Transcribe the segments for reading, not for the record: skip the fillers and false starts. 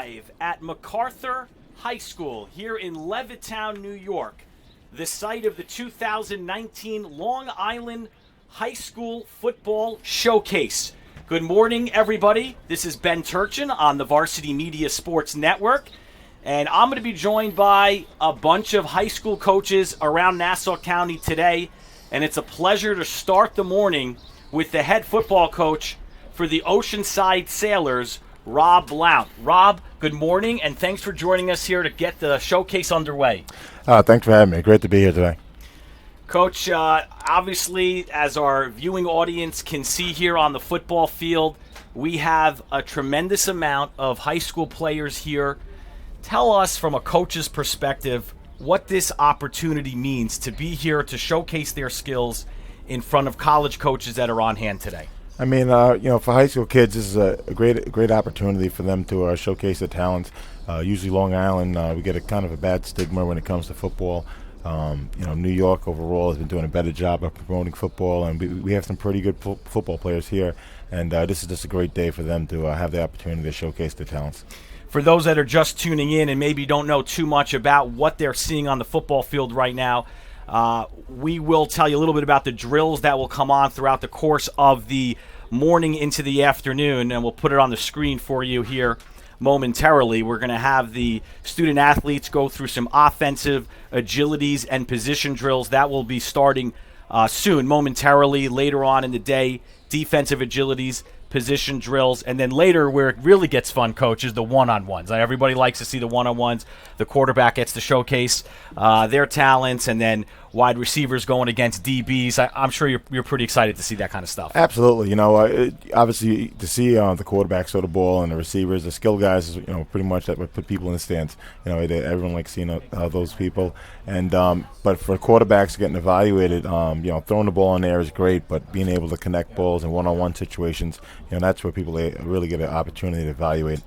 live at MacArthur High School here in Levittown, New York, the site of the 2019 Long Island High School Football Showcase. Good morning, everybody. This is Ben Turchin on the Varsity Media Sports Network, and I'm going to be joined by a bunch of high school coaches around Nassau County today, and it's a pleasure to start the morning with the head football coach for the Oceanside Sailors, Rob Blount. Rob, good morning, and thanks for joining us here to get the showcase underway. Thanks for having me. Great to be here today. Coach, obviously, as our viewing audience can see here on the football field, we have a tremendous amount of high school players here. Tell us, from a coach's perspective, what this opportunity means to be here to showcase their skills in front of college coaches that are on hand today. I mean, for high school kids, this is a great opportunity for them to showcase their talents. Usually Long Island, we get a kind of a bad stigma when it comes to football. New York overall has been doing a better job of promoting football, and we have some pretty good football players here. And this is just a great day for them to have the opportunity to showcase their talents. For those that are just tuning in and maybe don't know too much about what they're seeing on the football field right now, we will tell you a little bit about the drills that will come on throughout the course of the morning into the afternoon, and we'll put it on the screen for you here momentarily. We're going to have the student athletes go through some offensive agilities and position drills. That will be starting soon, momentarily, later on in the day. Defensive agilities, position drills, and then later, where it really gets fun, Coach, is the one-on-ones. Everybody likes to see the one-on-ones. The quarterback gets to showcase their talents, and then wide receivers going against DBs. I'm sure you're pretty excited to see that kind of stuff. Absolutely. Obviously, to see the quarterbacks throw the ball and the receivers, the skill guys, pretty much that would put people in the stands. Everyone likes seeing those people. And but for quarterbacks getting evaluated, throwing the ball in there is great, but being able to connect balls in one-on-one situations, that's where people really get an opportunity to evaluate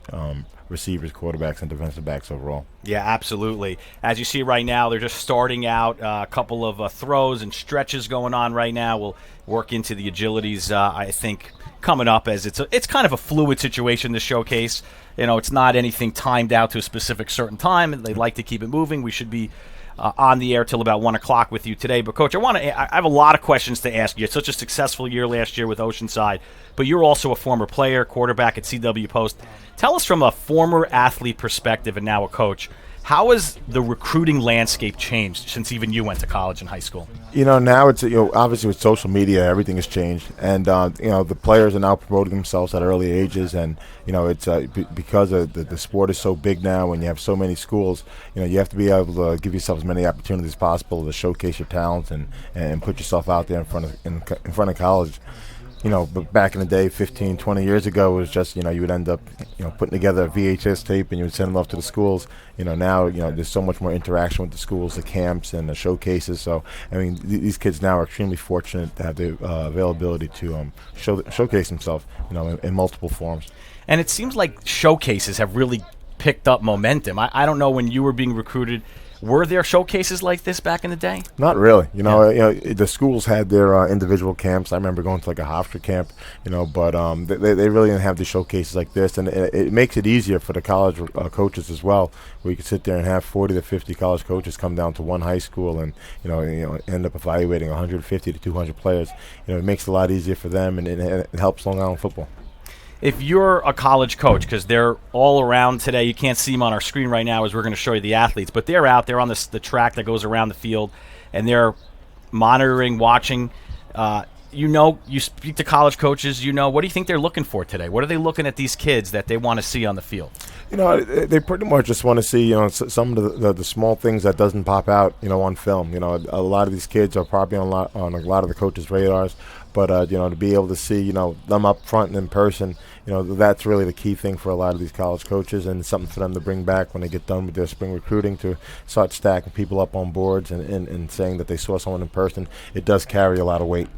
receivers, quarterbacks, and defensive backs overall. Yeah, absolutely. As you see right now, they're just starting out, a couple of throws and stretches going on right now. We'll work into the agilities, I think, coming up, as it's kind of a fluid situation, this showcase. It's not anything timed out to a specific certain time. They like to keep it moving. We should be on the air till about 1 o'clock with you today. But, Coach, I have a lot of questions to ask you. It's such a successful year last year with Oceanside, but you're also a former player, quarterback at CW Post. Tell us, from a former athlete perspective and now a coach, how has the recruiting landscape changed since even you went to college and high school? Now it's obviously with social media, everything has changed, and the players are now promoting themselves at early ages, and it's because the sport is so big now, and you have so many schools. You have to be able to give yourself as many opportunities as possible to showcase your talents and put yourself out there in front of college. But back in the day, 15, 20 years ago, it was just, you would end up, putting together a VHS tape and you would send them off to the schools. Now, there's so much more interaction with the schools, the camps, and the showcases. So, these kids now are extremely fortunate to have the availability to showcase themselves, in multiple forms. And it seems like showcases have really picked up momentum. I don't know when you were being recruited. Were there showcases like this back in the day? Not really. The schools had their individual camps. I remember going to like a Hofstra camp, but they really didn't have the showcases like this. And it makes it easier for the college coaches as well, where you can sit there and have 40 to 50 college coaches come down to one high school and, end up evaluating 150 to 200 players. It makes it a lot easier for them, and it helps Long Island football. If you're a college coach, because they're all around today, you can't see them on our screen right now as we're going to show you the athletes, but they're out there on the track that goes around the field, and they're monitoring, watching. You speak to college coaches, what do you think they're looking for today? What are they looking at these kids that they want to see on the field? They pretty much just want to see, some of the small things that doesn't pop out, on film. A lot of these kids are probably on a lot of the coaches' radars, but to be able to see, them up front and in person, that's really the key thing for a lot of these college coaches, and something for them to bring back when they get done with their spring recruiting, to start stacking people up on boards and saying that they saw someone in person. It does carry a lot of weight.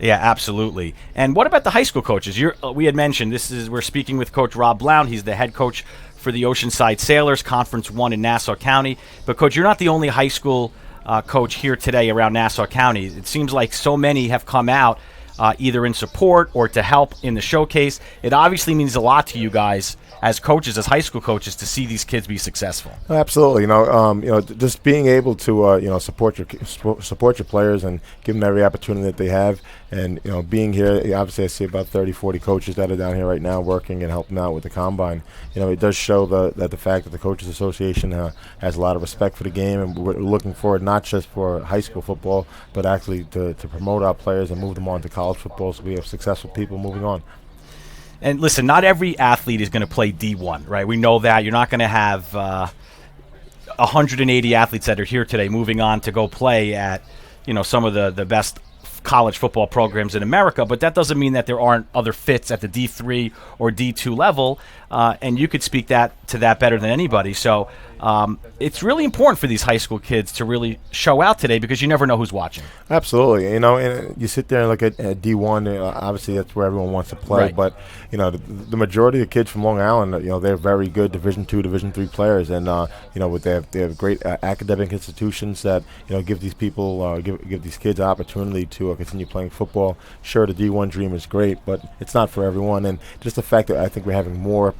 Yeah, absolutely. And what about the high school coaches? We had mentioned we're speaking with Coach Rob Blount. He's the head coach for the Oceanside Sailors, Conference 1 in Nassau County. But, Coach, you're not the only high school coach here today around Nassau County. It seems like so many have come out either in support or to help in the showcase. It obviously means a lot to you guys as coaches, as high school coaches, to see these kids be successful. Absolutely, just being able to support your players and give them every opportunity that they have, and being here. Obviously, I see about 30, 40 coaches that are down here right now working and helping out with the combine. It does show that the fact that the Coaches Association has a lot of respect for the game, and we're looking forward not just for high school football, but actually to promote our players and move them on to college football, so we have successful people moving on. And listen, not every athlete is going to play D1, right? We know that. You're not going to have 180 athletes that are here today moving on to go play at, some of the best college football programs in America, but that doesn't mean that there aren't other fits at the D3 or D2 level, and you could speak to that better than anybody. So it's really important for these high school kids to really show out today, because you never know who's watching. Absolutely. And you sit there and look at D1, obviously that's where everyone wants to play, right. But the majority of kids from Long Island, they're very good Division II, Division III players, and they have great academic institutions that give these people give these kids an opportunity to continue playing football. Sure, the D1 dream is great, but it's not for everyone, and just the fact that I think we're having more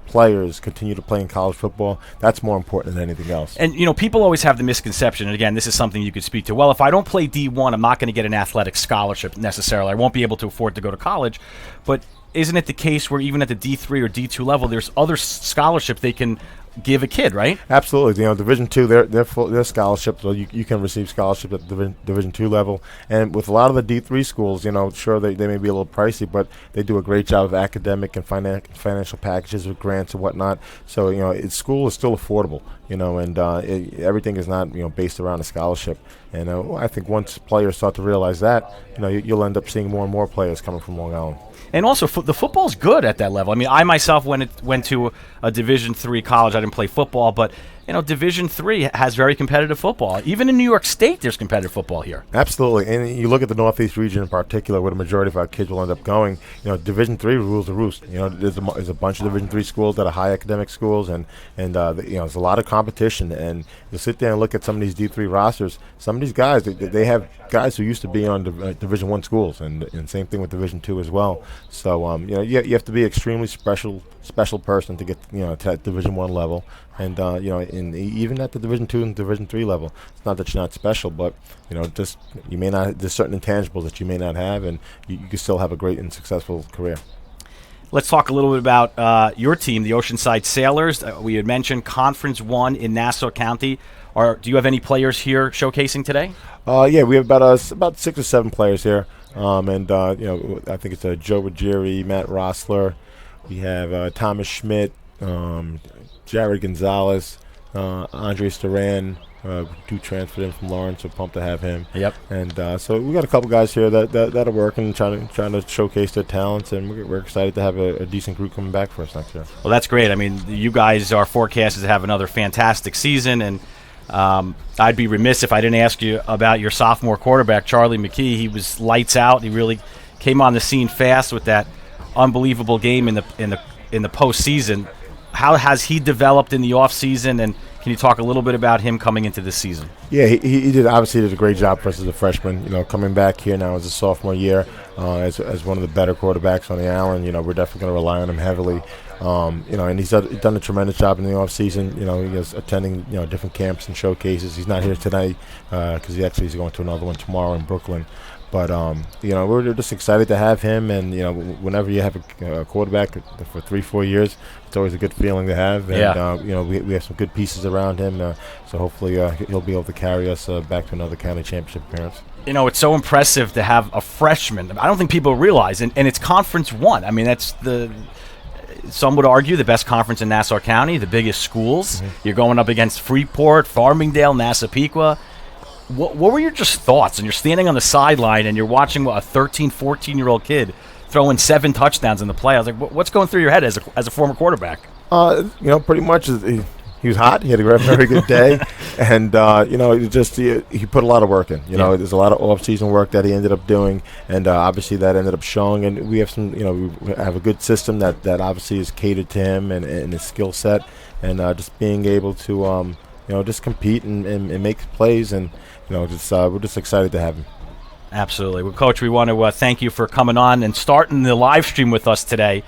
players continue to play in college football, that's more important than anything else. And people always have the misconception, and again, this is something you could speak to. Well, if I don't play D1, I'm not going to get an athletic scholarship necessarily. I won't be able to afford to go to college. But isn't it the case where even at the D3 or D2 level, there's other scholarships they can give a kid, right? Absolutely. Division II, they're scholarships, so you can receive scholarships at the Division II level. And with a lot of the D3 schools, sure they may be a little pricey, but they do a great job of academic and financial packages with grants and whatnot. So school is still affordable, and everything is not based around a scholarship. And I think once players start to realize that, you'll end up seeing more and more players coming from Long Island. And also, the football's good at that level. I mean, I myself went to a Division III college. I didn't play football, but Division III has very competitive football. Even in New York State, there's competitive football here. Absolutely. And you look at the Northeast region in particular, where the majority of our kids will end up going. Division III rules the roost. There's a bunch of Division III schools that are high academic schools, and there's a lot of competition. And you sit there and look at some of these D3 rosters. Some of these guys, they have guys who used to be on Division I schools, and same thing with Division II as well. So you have to be extremely special person to get to that Division I level, and even at the Division II and Division III level, it's not that you're not special, but just you may not. There's certain intangibles that you may not have, and you can still have a great and successful career. Let's talk a little bit about your team, the Oceanside Sailors. We had mentioned Conference 1 in Nassau County. Do you have any players here showcasing today? Yeah, we have about 6 or 7 players here, and I think it's Joe Ruggieri, Matt Rossler. We have Thomas Schmidt, Jared Gonzalez, Andre Storan, who transferred in from Lawrence, so pumped to have him. Yep. And so we got a couple guys here that are working, trying to showcase their talents, and we're excited to have a decent group coming back for us next year. Well, that's great. I mean, you guys are forecasted to have another fantastic season, and I'd be remiss if I didn't ask you about your sophomore quarterback, Charlie McKee. He was lights out. He really came on the scene fast with that unbelievable game in the postseason. How has he developed in the off season, and can you talk a little bit about him coming into this season? Yeah, he did a great job for us as a freshman. Coming back here now as a sophomore year, as one of the better quarterbacks on the island. We're definitely going to rely on him heavily. And he's done a tremendous job in the off season. He is attending different camps and showcases. He's not here tonight because he's going to another one tomorrow in Brooklyn. But we're just excited to have him, and whenever you have a quarterback for 3-4 years, it's always a good feeling to have. And yeah. We have some good pieces around him, so hopefully he'll be able to carry us back to another county championship appearance. It's so impressive to have a freshman. I don't think people realize, and it's Conference 1. I mean, that's some would argue the best conference in Nassau County, the biggest schools. Mm-hmm. You're going up against Freeport, Farmingdale, Massapequa. What were your just thoughts? And you're standing on the sideline and you're watching a 13, 14-year-old kid throwing 7 touchdowns in the play. I was like, what's going through your head as a former quarterback? Pretty much he was hot. He had a very good day, and he put a lot of work in. There's a lot of off-season work that he ended up doing, and obviously that ended up showing. And we have we have a good system that obviously is catered to him and his skill set, and just being able to just compete and make plays, and we're just excited to have him. Absolutely. Well, Coach, we want to thank you for coming on and starting the live stream with us today.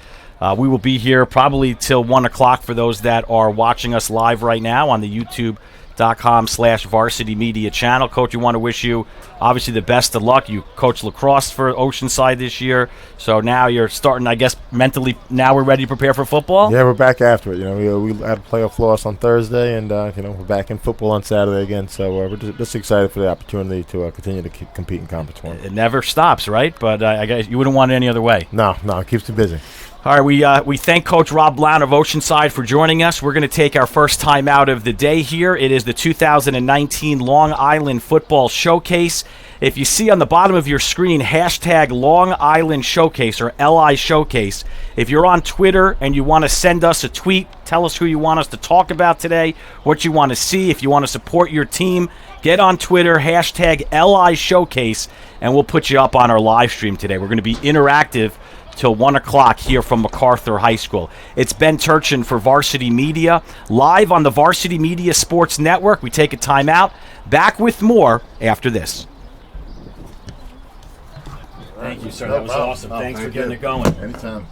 We will be here probably till 1 o'clock for those that are watching us live right now on the youtube.com/varsity media channel. Coach, we want to wish you obviously the best of luck. You coach lacrosse for Oceanside this year, so now you're starting, I guess, mentally, now we're ready to prepare for football? Yeah, we're back after it. We had a playoff loss on Thursday, and we're back in football on Saturday again. So we're just excited for the opportunity to continue to compete in Conference 1. It never stops, right? But I guess you wouldn't want it any other way. No, it keeps you busy. All right, we thank Coach Rob Blount of Oceanside for joining us. We're going to take our first time out of the day here. It is the 2019 Long Island Football Showcase. If you see on the bottom of your screen, hashtag Long Island Showcase or LI Showcase, if you're on Twitter and you want to send us a tweet, tell us who you want us to talk about today, what you want to see, if you want to support your team, get on Twitter, hashtag LI Showcase, and we'll put you up on our live stream today. We're going to be interactive till 1 o'clock here from MacArthur High School. It's Ben Turchin for Varsity Media, live on the Varsity Media Sports Network. We take a time out. Back with more after this. Thank you, sir. That was awesome. Thanks for getting it going. Anytime.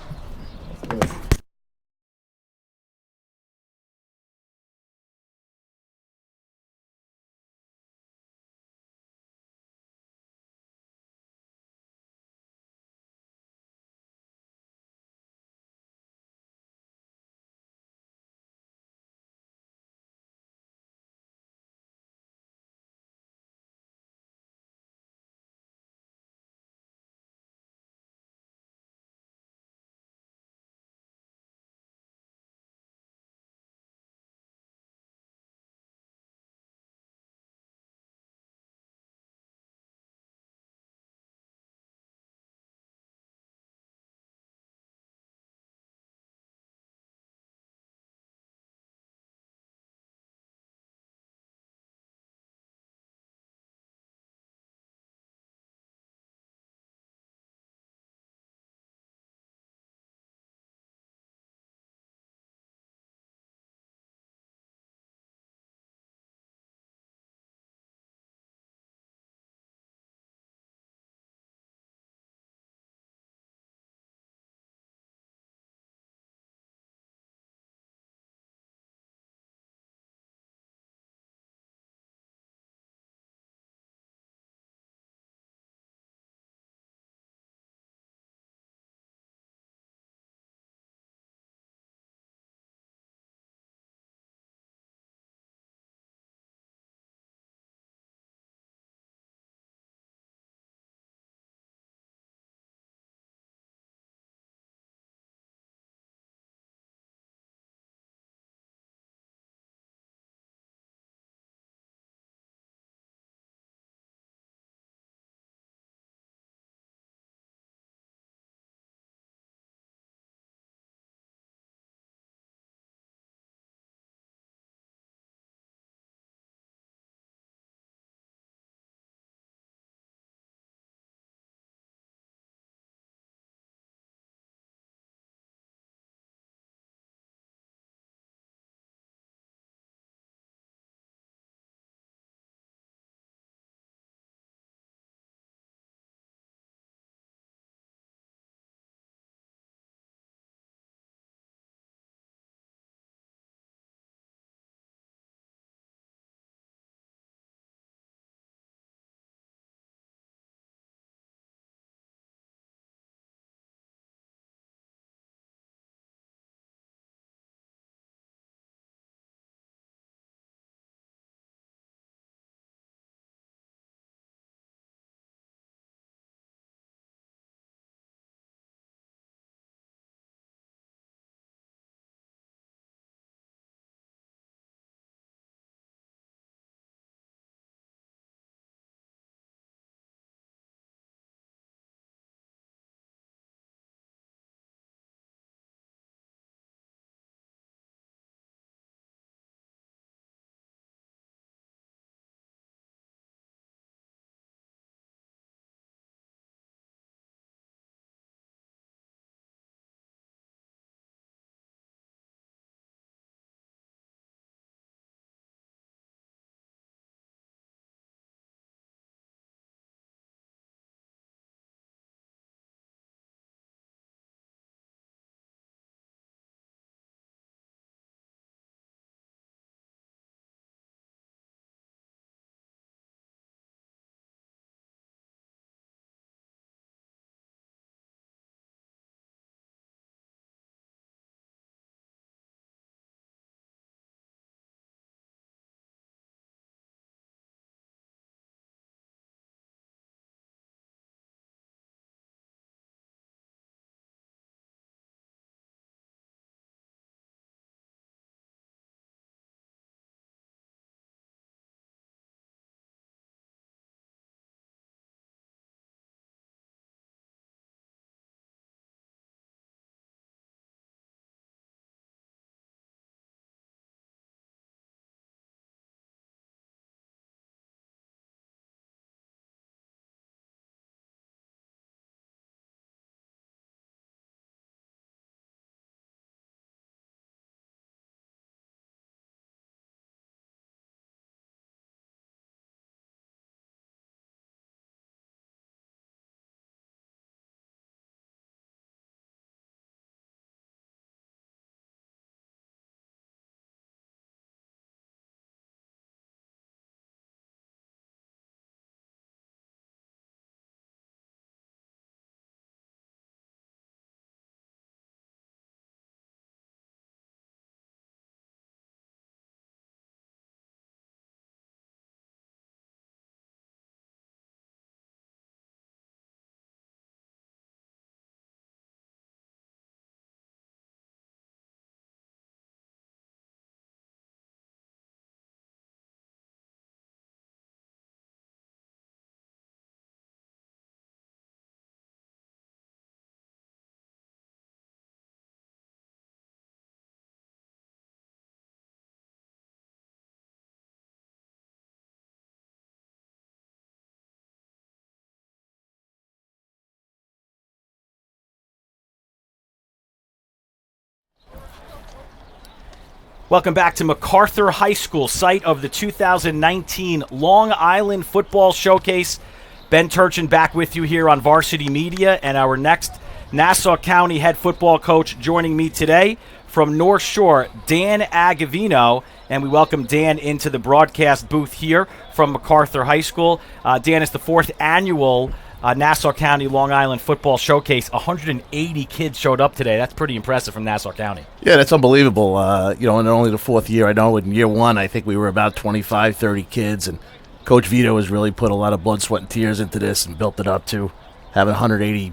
Welcome back to MacArthur High School, site of the 2019 Long Island Football Showcase. Ben Turchin back with you here on Varsity Media, and our next Nassau County head football coach joining me today from North Shore, Dan Agavino, and we welcome Dan into the broadcast booth here from MacArthur High School. Dan, is the fourth annual Nassau County Long Island Football Showcase. 180 kids showed up today. That's pretty impressive from Nassau County. Yeah, that's unbelievable. And only the fourth year. I know in year one, I think we were about 25, 30 kids, and Coach Vito has really put a lot of blood, sweat, and tears into this and built it up to having 180,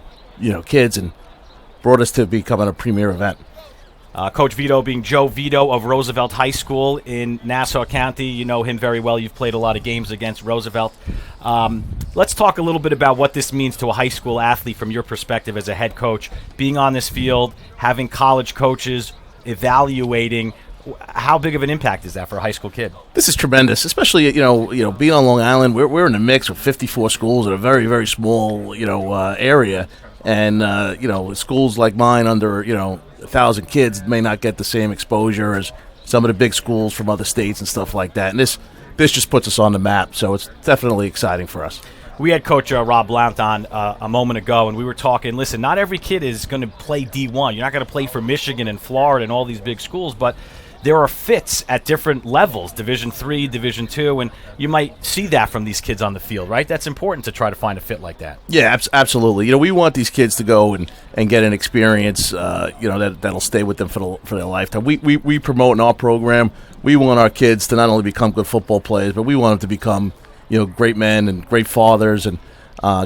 kids, and brought us to becoming a premier event. Coach Vito being Joe Vito of Roosevelt High School in Nassau County. You know him very well. You've played a lot of games against Roosevelt. Let's talk a little bit about what this means to a high school athlete from your perspective as a head coach, being on this field, having college coaches evaluating. How big of an impact is that for a high school kid? This is tremendous, especially being on Long Island. We're in the mix with 54 schools in a very, very small area, and schools like mine under 1,000 kids may not get the same exposure as some of the big schools from other states and stuff like that. And this just puts us on the map, so it's definitely exciting for us. We had Coach Rob Blount on a moment ago, and we were talking, listen, not every kid is going to play D1. You're not going to play for Michigan and Florida and all these big schools, but there are fits at different levels, Division III, Division II, and you might see that from these kids on the field, right? That's important to try to find a fit like that. Yeah, absolutely. We want these kids to go and get an experience, that'll stay with them for their lifetime. We promote in our program, we want our kids to not only become good football players, but we want them to become, great men and great fathers and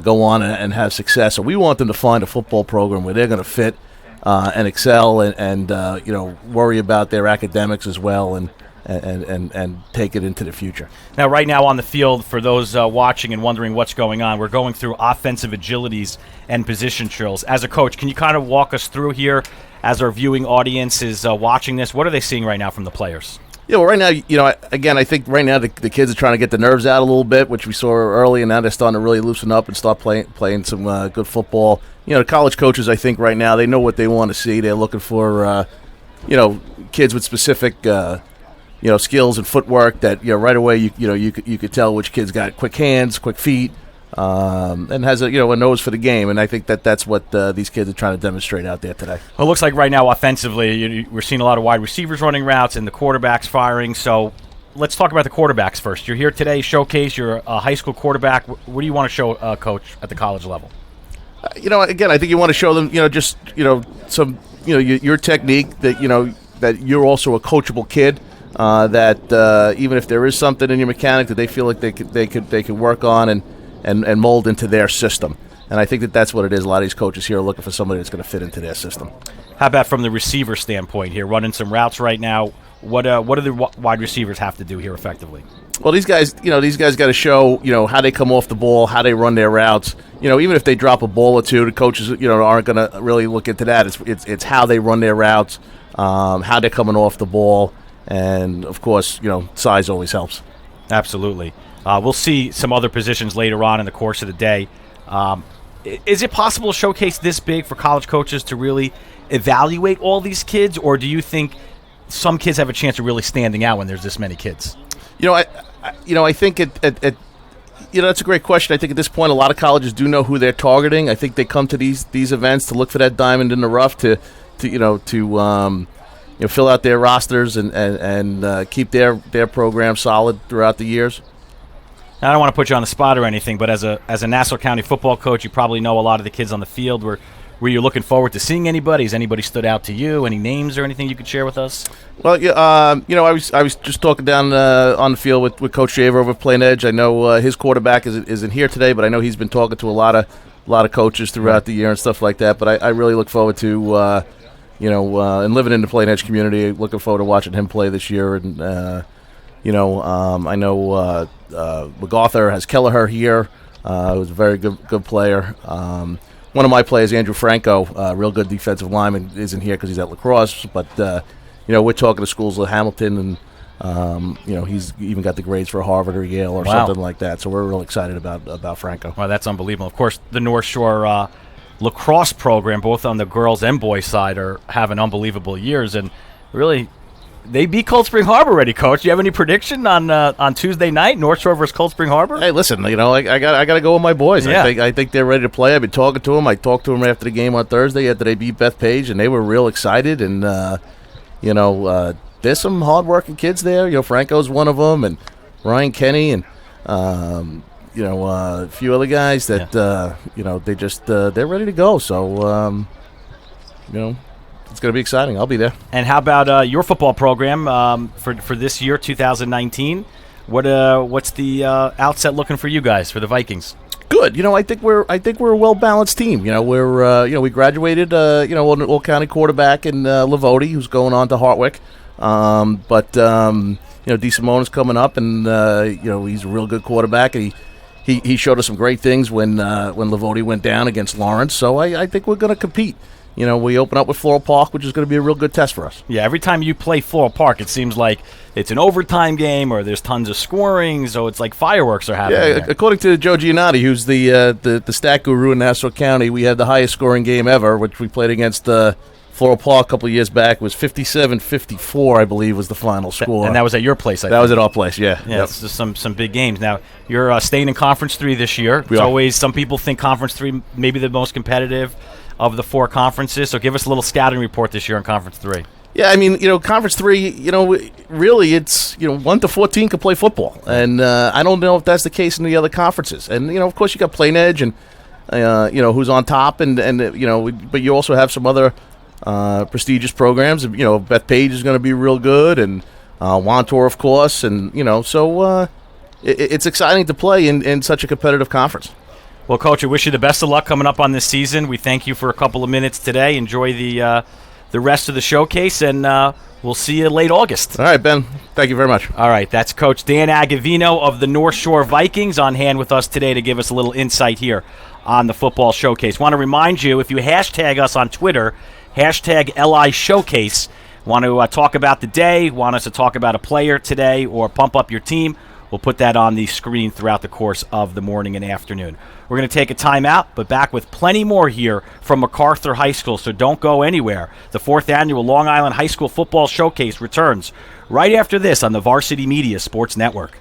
go on and have success. So we want them to find a football program where they're going to fit and excel and worry about their academics as well and take it into the future. Now, right now on the field, for those watching and wondering what's going on, we're going through offensive agilities and position drills. As a coach, can you kind of walk us through here as our viewing audience is watching this? What are they seeing right now from the players? Yeah, well, right now, again, I think right now the kids are trying to get the nerves out a little bit, which we saw early, and now they're starting to really loosen up and start playing some good football. The college coaches, I think right now, they know what they want to see. They're looking for, kids with specific, skills and footwork that, right away, you could tell which kid's got quick hands, quick feet, and has a nose for the game. And I think that's what these kids are trying to demonstrate out there today. Well, it looks like right now offensively we're seeing a lot of wide receivers running routes and the quarterbacks firing. So let's talk about the quarterbacks first. You're here today, showcase. You're a high school quarterback. What do you want to show coach at the college level? Again, I think you want to show them, some, your technique that you're also a coachable kid. That even if there is something in your mechanic that they feel like they could work on and mold into their system. And I think that's what it is. A lot of these coaches here are looking for somebody that's going to fit into their system. How about from the receiver standpoint here, running some routes right now? What do the wide receivers have to do here effectively? Well, these guys got to show, how they come off the ball, how they run their routes. Even if they drop a ball or two, the coaches, aren't going to really look into that. It's how they run their routes, how they're coming off the ball, and of course, size always helps. Absolutely. We'll see some other positions later on in the course of the day. Is it possible to showcase this big for college coaches to really evaluate all these kids, or do you think some kids have a chance of really standing out when there's this many kids? I think that's a great question. I think at this point, a lot of colleges do know who they're targeting. I think they come to these events to look for that diamond in the rough to fill out their rosters and keep their program solid throughout the years. Now, I don't want to put you on the spot or anything, but as a Nassau County football coach, you probably know a lot of the kids on the field. Were you looking forward to seeing anybody? Has anybody stood out to you? Any names or anything you could share with us? Well, yeah, I was just talking down on the field with Coach Shaver over at Plain Edge. I know his quarterback isn't here today, but I know he's been talking to a lot of coaches throughout the year and stuff like that. But I really look forward to and living in the Plain Edge community, looking forward to watching him play this year. And I know MacArthur has Kelleher here, who's a very good player. One of my players, Andrew Franco, real good defensive lineman, isn't here because he's at lacrosse. But we're talking to schools like Hamilton, and he's even got the grades for Harvard or Yale or something like that. So we're real excited about Franco. Well, that's unbelievable. Of course, the North Shore lacrosse program, both on the girls and boys side, are having unbelievable years, and really They beat Cold Spring Harbor already, Coach. Do you have any prediction on Tuesday night, North Shore versus Cold Spring Harbor? Hey, listen, I got to go with my boys. Yeah. I think they're ready to play. I've been talking to them. I talked to them after the game on Thursday after they beat Bethpage, and they were real excited. And there's some hardworking kids there. Franco's one of them, and Ryan Kenny, and a few other guys that they're ready to go. So it's going to be exciting. I'll be there. And how about your football program for this year, 2019? What's the outset looking for you guys for the Vikings? Good. I think we're a well balanced team. We graduated an All County quarterback in Lavoti, who's going on to Hartwick. D. Simone's coming up, and he's a real good quarterback. And he showed us some great things when Lavoti went down against Lawrence. So I think we're going to compete. We open up with Floral Park, which is going to be a real good test for us. Yeah, every time you play Floral Park, it seems like it's an overtime game or there's tons of scoring, so it's like fireworks are happening. Yeah, there. According to Joe Giannotti, who's the stat guru in Nassau County, we had the highest scoring game ever, which we played against Floral Park a couple of years back. It was 57-54, I believe, was the final score. And that was at your place, I think. That was at our place, yeah. Yeah, it's just some big games. Now, you're staying in Conference 3 this year. We It's are. always, some people think Conference 3 may be the most competitive of the 4 conferences. So give us a little scouting report this year in Conference 3. Yeah, Conference 3, really it's, 1 to 14 can play football. And I don't know if that's the case in the other conferences. And, of course, you got Plain Edge and, who's on top. But you also have some other prestigious programs. Bethpage is going to be real good. And Wantor, of course. And, so it's exciting to play in such a competitive conference. Well, Coach, I wish you the best of luck coming up on this season. We thank you for a couple of minutes today. Enjoy the rest of the showcase, and we'll see you late August. All right, Ben. Thank you very much. All right, that's Coach Dan Agavino of the North Shore Vikings on hand with us today to give us a little insight here on the football showcase. Want to remind you, if you hashtag us on Twitter, hashtag LI Showcase, want to talk about the day, want us to talk about a player today or pump up your team, we'll put that on the screen throughout the course of the morning and afternoon. We're going to take a timeout, but back with plenty more here from MacArthur High School, so don't go anywhere. The 4th Annual Long Island High School Football Showcase returns right after this on the Varsity Media Sports Network.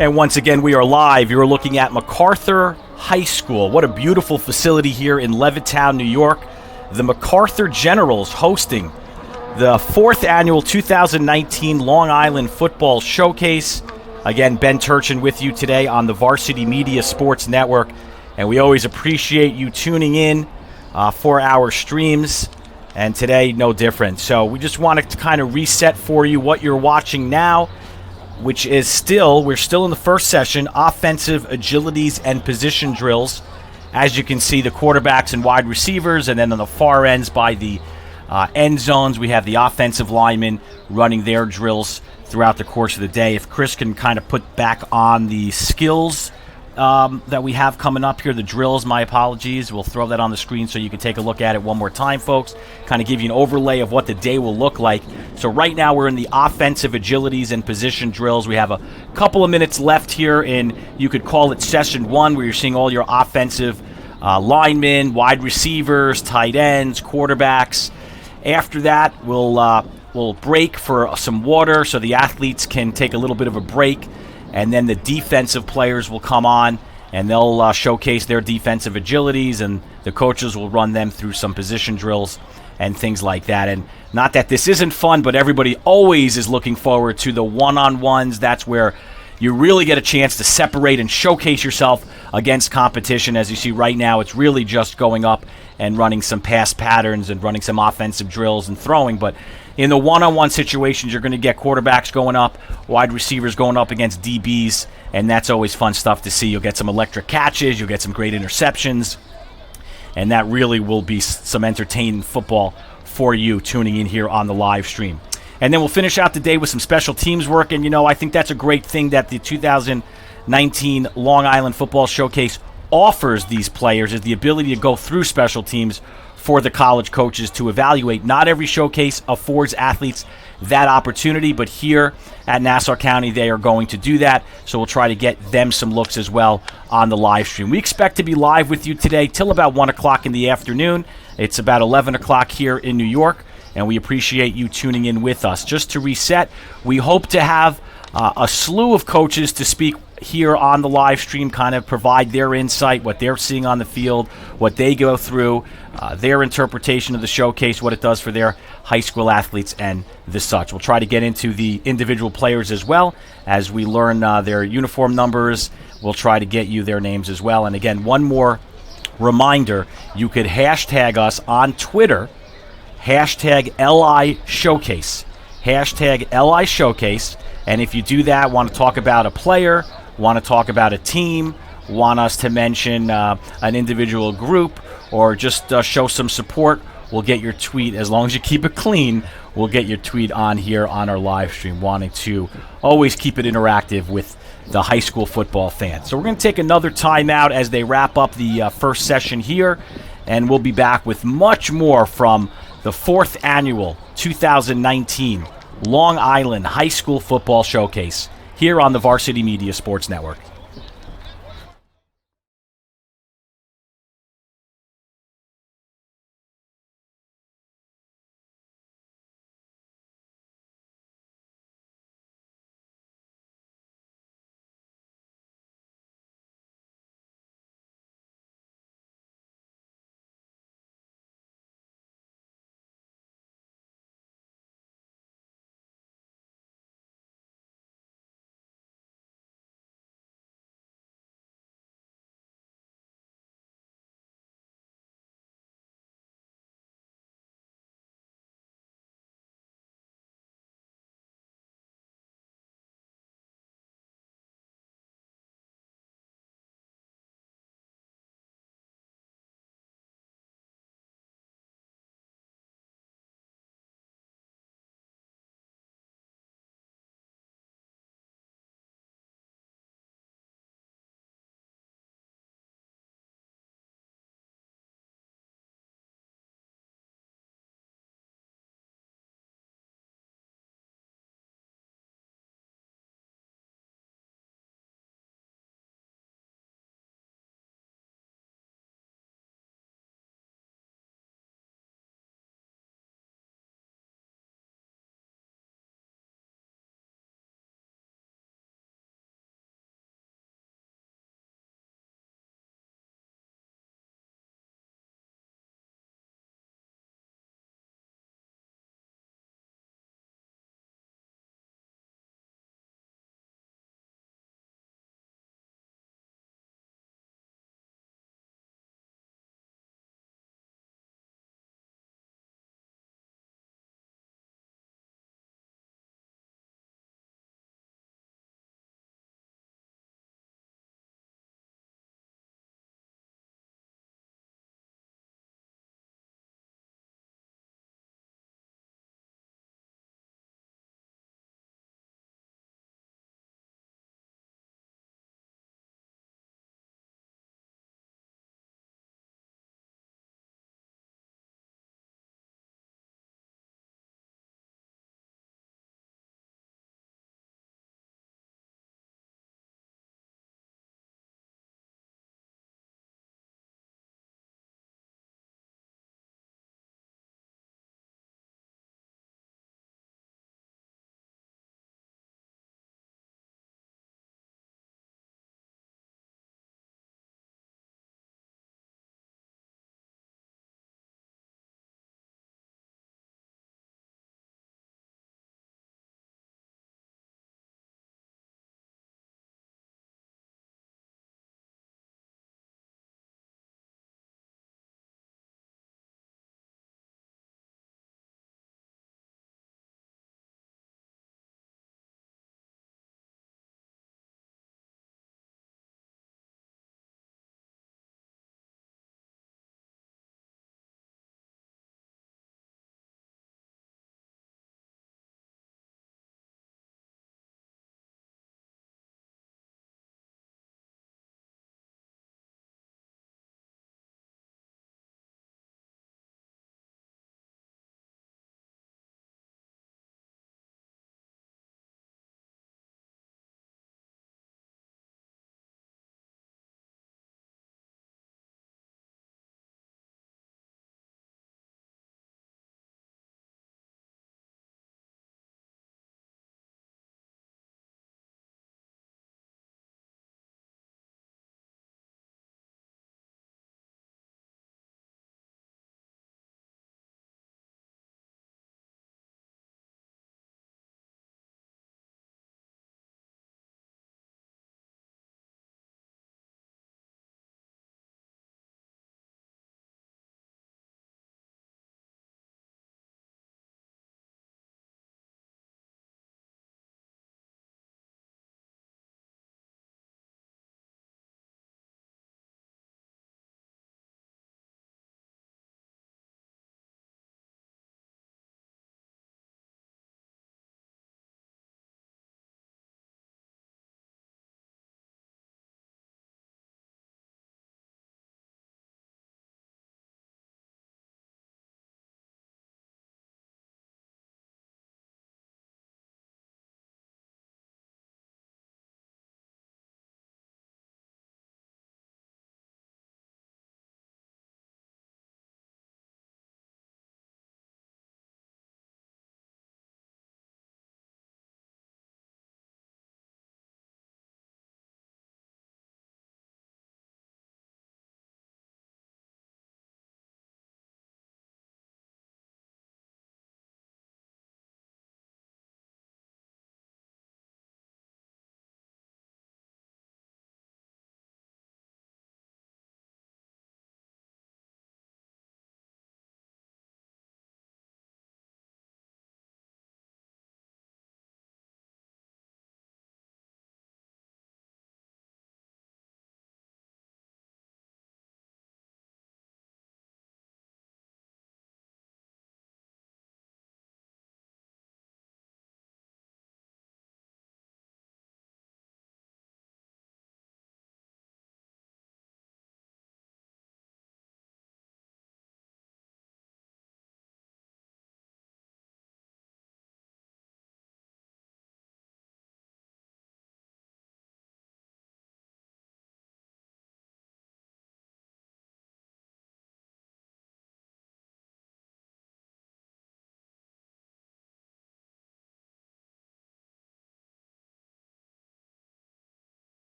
And once again, we are live. You're looking at MacArthur High School. What a beautiful facility here in Levittown, New York. The MacArthur Generals hosting the 4th annual 2019 Long Island Football Showcase. Again, Ben Turchin with you today on the Varsity Media Sports Network. And we always appreciate you tuning in for our streams. And today, no different. So we just wanted to kind of reset for you what you're watching now, which is we're still in the first session, offensive agilities and position drills. As you can see, the quarterbacks and wide receivers, and then on the far ends by the end zones, we have the offensive linemen running their drills throughout the course of the day. If Chris can kind of put back on the skills that we have coming up here, the drills, my apologies. We'll throw that on the screen so you can take a look at it one more time, folks. Kind of give you an overlay of what the day will look like. So right now we're in the offensive agilities and position drills. We have a couple of minutes left here in, you could call it session 1, where you're seeing all your offensive linemen, wide receivers, tight ends, quarterbacks. After that, we'll break for some water so the athletes can take a little bit of a break. And then the defensive players will come on, and they'll showcase their defensive agilities, and the coaches will run them through some position drills and things like that. And not that this isn't fun, but everybody always is looking forward to the one-on-ones. That's where you really get a chance to separate and showcase yourself against competition. As you see right now, it's really just going up and running some pass patterns and running some offensive drills and throwing. But in the one-on-one situations, you're going to get quarterbacks going up, wide receivers going up against DBs, and that's always fun stuff to see. You'll get some electric catches, you'll get some great interceptions, and that really will be some entertaining football for you tuning in here on the live stream. And then we'll finish out the day with some special teams work, and I think that's a great thing that the 2019 Long Island Football Showcase offers these players, is the ability to go through special teams for the college coaches to evaluate. Not every showcase affords athletes that opportunity, but here at Nassau County, they are going to do that. So we'll try to get them some looks as well on the live stream. We expect to be live with you today till about 1 o'clock in the afternoon. It's about 11 o'clock here in New York, and we appreciate you tuning in with us. Just to reset, we hope to have a slew of coaches to speak here on the live stream, kind of provide their insight, what they're seeing on the field, what they go through, their interpretation of the showcase, what it does for their high school athletes and the such. We'll try to get into the individual players as well as we learn their uniform numbers. We'll try to get you their names as well. And again, one more reminder, you could hashtag us on Twitter, hashtag LI Showcase, hashtag LI Showcase. And if you do that, want to talk about a player, want to talk about a team, want us to mention an individual group, or just show some support, we'll get your tweet. As long as you keep it clean, we'll get your tweet on here on our live stream, wanting to always keep it interactive with the high school football fans. So we're going to take another timeout as they wrap up the first session here, and we'll be back with much more from the 4th annual 2019 Long Island High School Football Showcase here on the Varsity Media Sports Network.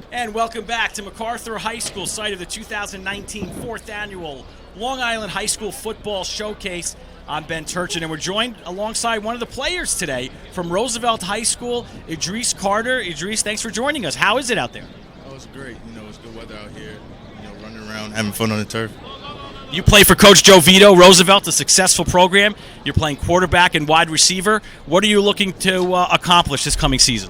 And welcome back to MacArthur High School, site of the 2019 4th Annual Long Island High School Football Showcase. I'm Ben Turchin, and we're joined alongside one of the players today from Roosevelt High School, Idris Carter. Idris, thanks for joining us. How is it out there? Oh, it's great. It's good weather out here. Running around, having fun on the turf. You play for Coach Joe Vito, Roosevelt, a successful program. You're playing quarterback and wide receiver. What are you looking to accomplish this coming season?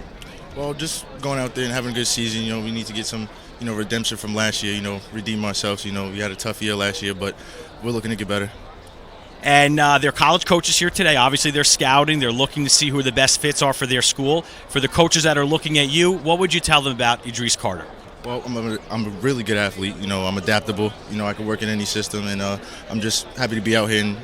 Well, just going out there and having a good season. We need to get some, redemption from last year. Redeem ourselves. We had a tough year last year, but we're looking to get better. And they're college coaches here today. Obviously, they're scouting. They're looking to see who the best fits are for their school. For the coaches that are looking at you, what would you tell them about Idris Carter? Well, I'm a really good athlete. I'm adaptable. I can work in any system, and I'm just happy to be out here and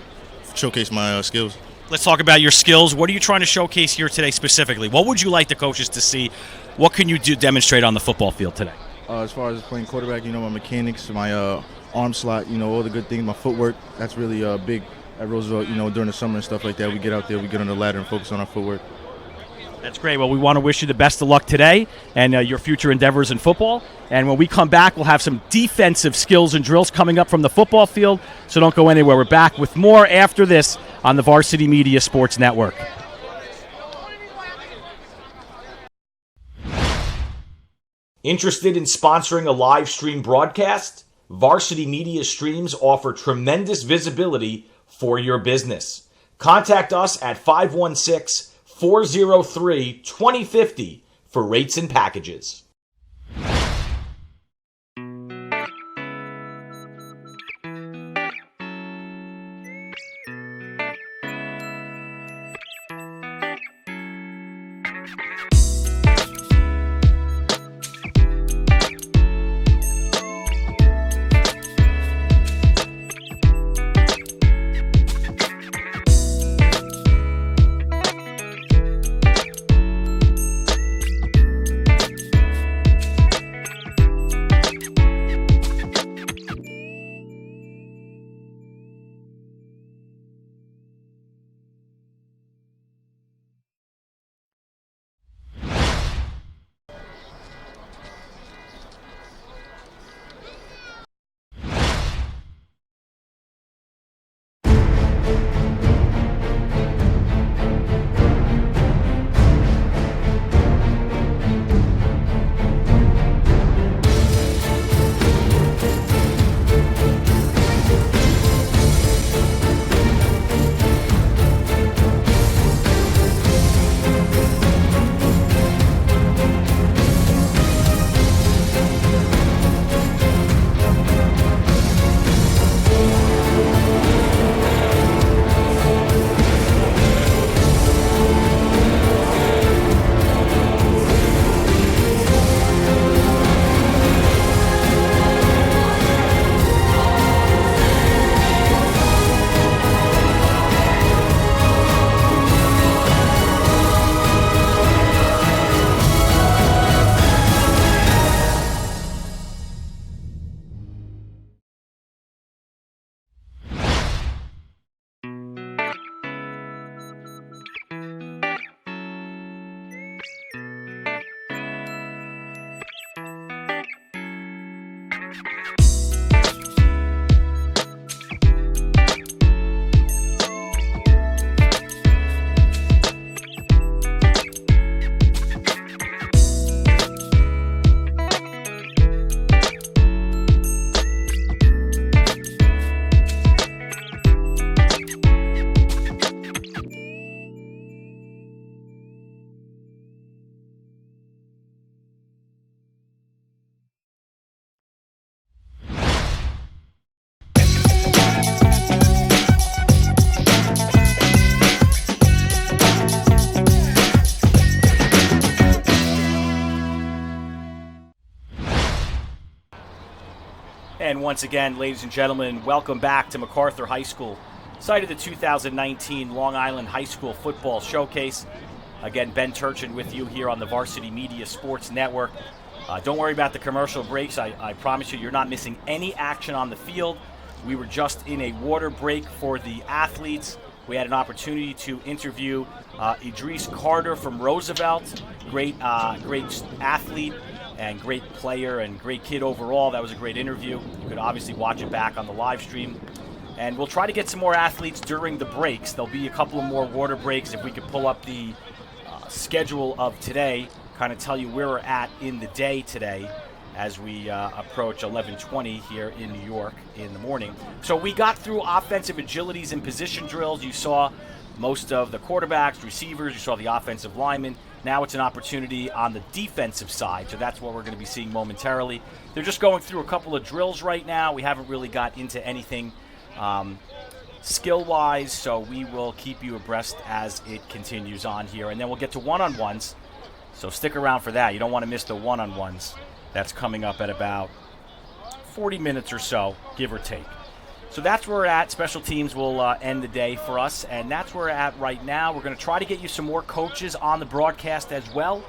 showcase my skills. Let's talk about your skills. What are you trying to showcase here today specifically? What would you like the coaches to see? What can you demonstrate on the football field today? As far as playing quarterback, my mechanics, my arm slot, all the good things, my footwork. That's really big at Roosevelt. During the summer and stuff like that, we get out there, we get on the ladder and focus on our footwork. That's great. Well, we want to wish you the best of luck today and your future endeavors in football. And when we come back, we'll have some defensive skills and drills coming up from the football field. So don't go anywhere. We're back with more after this on the Varsity Media Sports Network. Interested in sponsoring a live stream broadcast? Varsity Media Streams offer tremendous visibility for your business. Contact us at 516-403-2050 for rates and packages. And once again, ladies and gentlemen, welcome back to MacArthur High School, site of the 2019 Long Island High School Football Showcase. Again, Ben Turchin with you here on the Varsity Media Sports Network. Don't worry about the commercial breaks. I promise you, you're not missing any action on the field. We were just in a water break for the athletes. We had an opportunity to interview Idris Carter from Roosevelt, great athlete, and great player and great kid overall. That was a great interview. You could obviously watch it back on the live stream. And we'll try to get some more athletes during the breaks. There'll be a couple of more water breaks if we could pull up the schedule of today, kind of tell you where we're at in the day today as we approach 11:20 here in New York in the morning. So we got through offensive agilities and position drills. You saw most of the quarterbacks, receivers, you saw the offensive linemen. Now it's an opportunity on the defensive side, so that's what we're going to be seeing momentarily. They're just going through a couple of drills right now. We haven't really got into anything skill-wise, so we will keep you abreast as it continues on here. And then we'll get to one-on-ones, so stick around for that. You don't want to miss the one-on-ones. That's coming up at about 40 minutes or so, give or take. So that's where we're at. Special teams will end the day for us, and that's where we're at right now. We're going to try to get you some more coaches on the broadcast as well.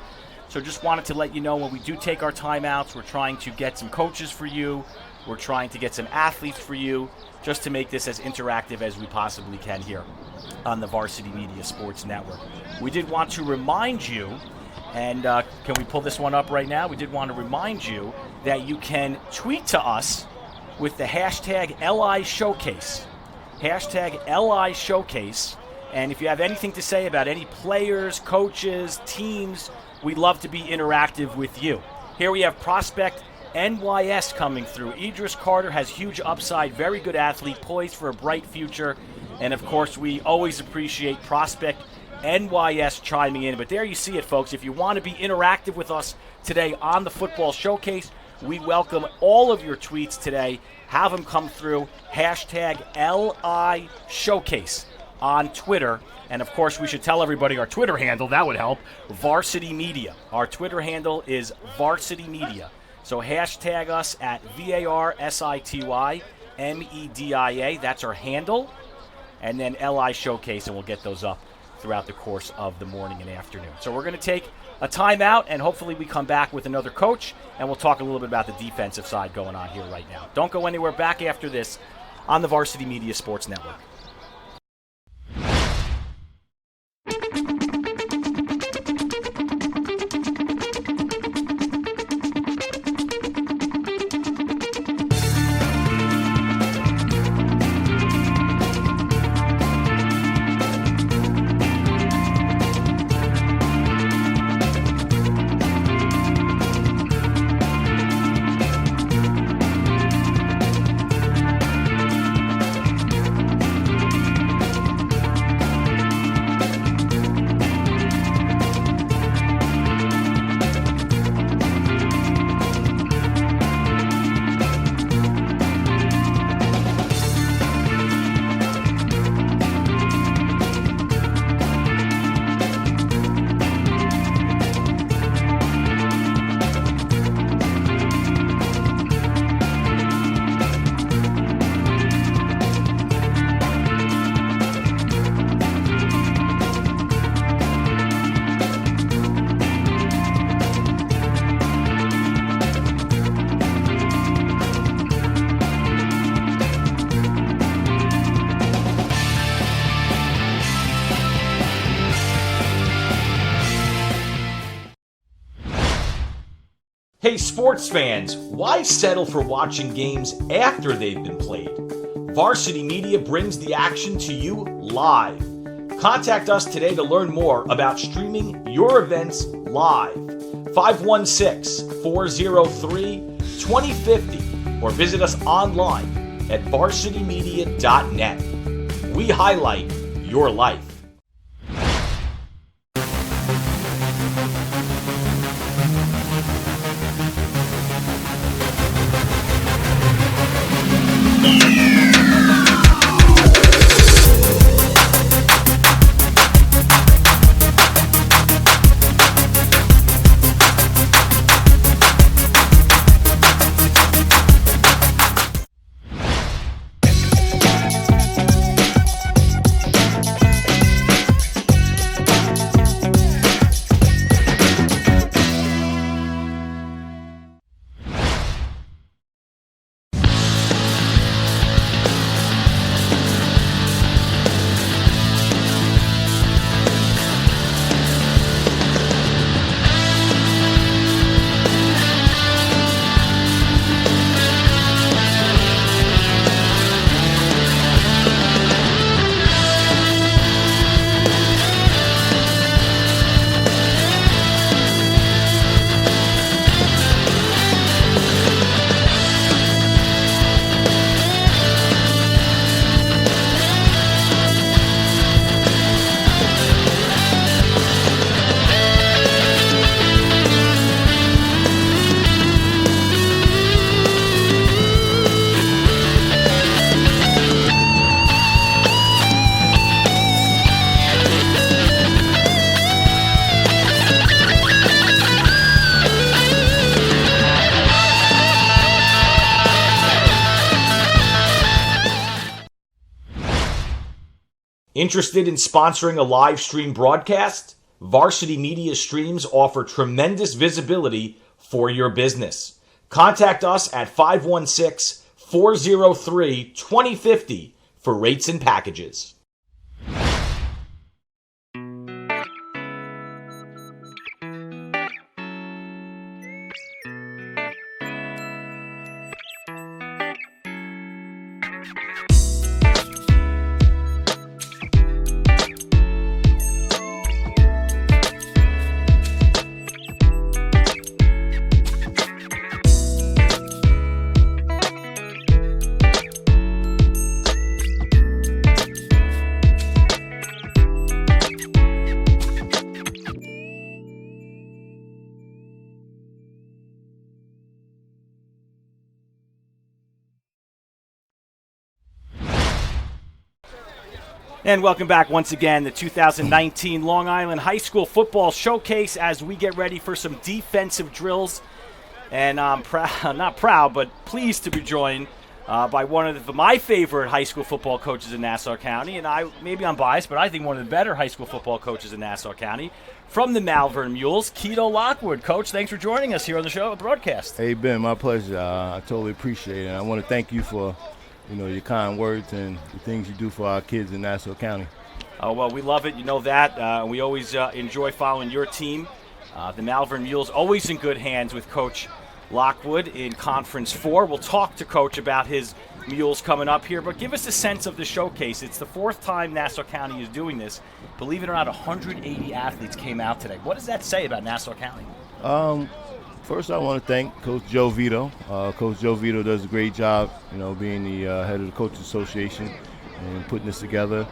So just wanted to let you know when we do take our timeouts, we're trying to get some coaches for you. We're trying to get some athletes for you, just to make this as interactive as we possibly can here on the Varsity Media Sports Network. We did want to remind you, and can we pull this one up right now? We did want to remind you that you can tweet to us with the hashtag LI Showcase. Hashtag LI Showcase. And if you have anything to say about any players, coaches, teams, we'd love to be interactive with you. Here we have Prospect NYS coming through. Idris Carter has huge upside, very good athlete, poised for a bright future. And of course, we always appreciate Prospect NYS chiming in. But there you see it, folks. If you want to be interactive with us today on the Football Showcase, we welcome all of your tweets today. Have them come through. Hashtag LI Showcase on Twitter. And of course, we should tell everybody our Twitter handle. That would help. Varsity Media. Our Twitter handle is Varsity Media. So hashtag us at VARSITYMEDIA. That's our handle. And then LI Showcase, and we'll get those up throughout the course of the morning and afternoon. So we're going to take a timeout, and hopefully we come back with another coach, and we'll talk a little bit about the defensive side going on here right now. Don't go anywhere. Back after this on the Varsity Media Sports Network. Hey sports fans, why settle for watching games after they've been played? Varsity Media brings the action to you live. Contact us today to learn more about streaming your events live. 516-403-2050 or visit us online at varsitymedia.net. We highlight your life. Interested in sponsoring a live stream broadcast? Varsity Media streams offer tremendous visibility for your business. Contact us at 516-403-2050 for rates and packages. And welcome back once again, the 2019 Long Island High School Football Showcase as we get ready for some defensive drills. And I'm not proud, but pleased to be joined by one of my favorite high school football coaches in Nassau County. And maybe I'm biased, but I think one of the better high school football coaches in Nassau County. From the Malvern Mules, Keto Lockwood. Coach, thanks for joining us here on the show broadcast. Hey, Ben, my pleasure. I totally appreciate it. And I want to thank you for your kind words and the things you do for our kids in Nassau County. Oh, well, we love it. You know that. We always enjoy following your team. The Malvern Mules always in good hands with Coach Lockwood in Conference 4. We'll talk to Coach about his Mules coming up here, but give us a sense of the showcase. It's the fourth time Nassau County is doing this. Believe it or not, 180 athletes came out today. What does that say about Nassau County? First, I want to thank Coach Joe Vito. Coach Joe Vito does a great job, being the head of the Coaches Association and putting this together.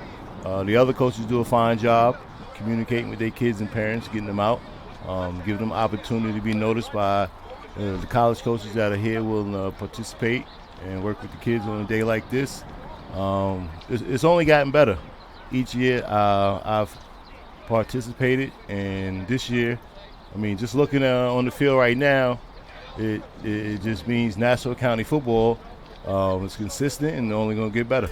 The other coaches do a fine job communicating with their kids and parents, getting them out, giving them opportunity to be noticed by the college coaches that are here will participate and work with the kids on a day like this. It's only gotten better. Each year I've participated, and this year, just looking on the field right now, it just means Nassau County football is consistent and only going to get better.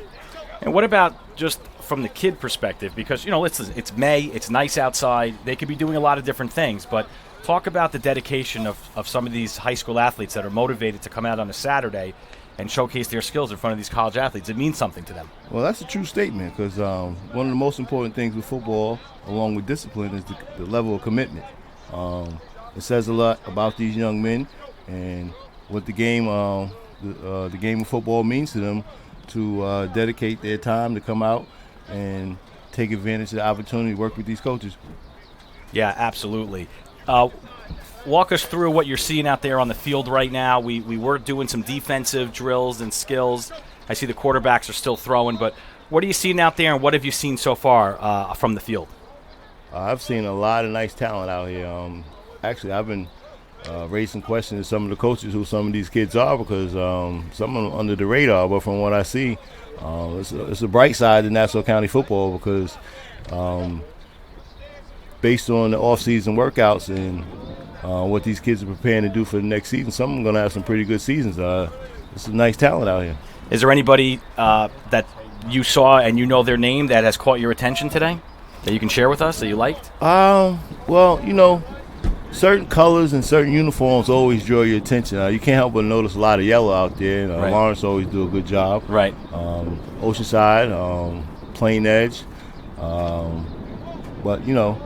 And what about just from the kid perspective? Because, it's May, it's nice outside. They could be doing a lot of different things, but talk about the dedication of some of these high school athletes that are motivated to come out on a Saturday and showcase their skills in front of these college athletes. It means something to them. Well, that's a true statement, because one of the most important things with football, along with discipline, is the level of commitment. It says a lot about these young men and what the game of football means to them, to dedicate their time to come out and take advantage of the opportunity to work with these coaches. Yeah, absolutely. Walk us through what you're seeing out there on the field right now. We were doing some defensive drills and skills. I see the quarterbacks are still throwing, but what are you seeing out there, and what have you seen so far from the field? I've seen a lot of nice talent out here. Actually, I've been raising questions to some of the coaches who some of these kids are, because some of them under the radar. But from what I see, it's a bright side to Nassau County football, because based on the off-season workouts and what these kids are preparing to do for the next season, some of them are going to have some pretty good seasons. There's some nice talent out here. Is there anybody that you saw and you know their name that has caught your attention today that you can share with us that you liked? Well, certain colors and certain uniforms always draw your attention. You can't help but notice a lot of yellow out there. Right. Lawrence always do a good job. Right. Oceanside, Plain Edge. But, a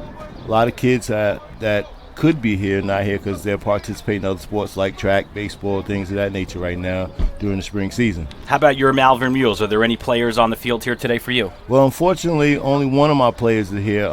lot of kids that could be here, not here because they're participating in other sports like track, baseball, things of that nature right now during the spring season. How about your Malvern Mules? Are there any players on the field here today for you? Well, unfortunately, only one of my players is here,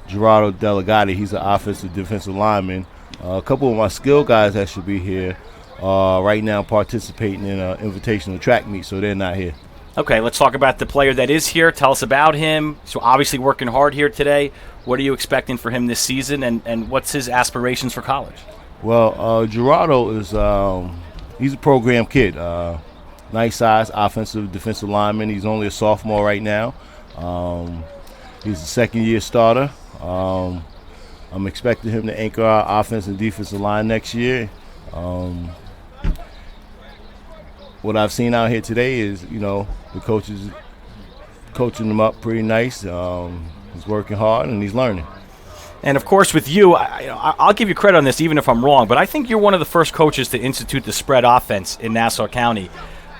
Gerardo Delegati. He's an offensive defensive lineman. A couple of my skill guys that should be here right now participating in an invitational track meet, so they're not here. Okay, let's talk about the player that is here. Tell us about him. So obviously working hard here today. What are you expecting for him this season, and what's his aspirations for college? Well, Gerardo is he's a program kid. Nice size, offensive, defensive lineman. He's only a sophomore right now. He's a second-year starter. I'm expecting him to anchor our offense and defensive line next year. What I've seen out here today is, the Coach coaching him up pretty nice. He's working hard and he's learning. And, of course, with you, I'll give you credit on this even if I'm wrong, but I think you're one of the first coaches to institute the spread offense in Nassau County.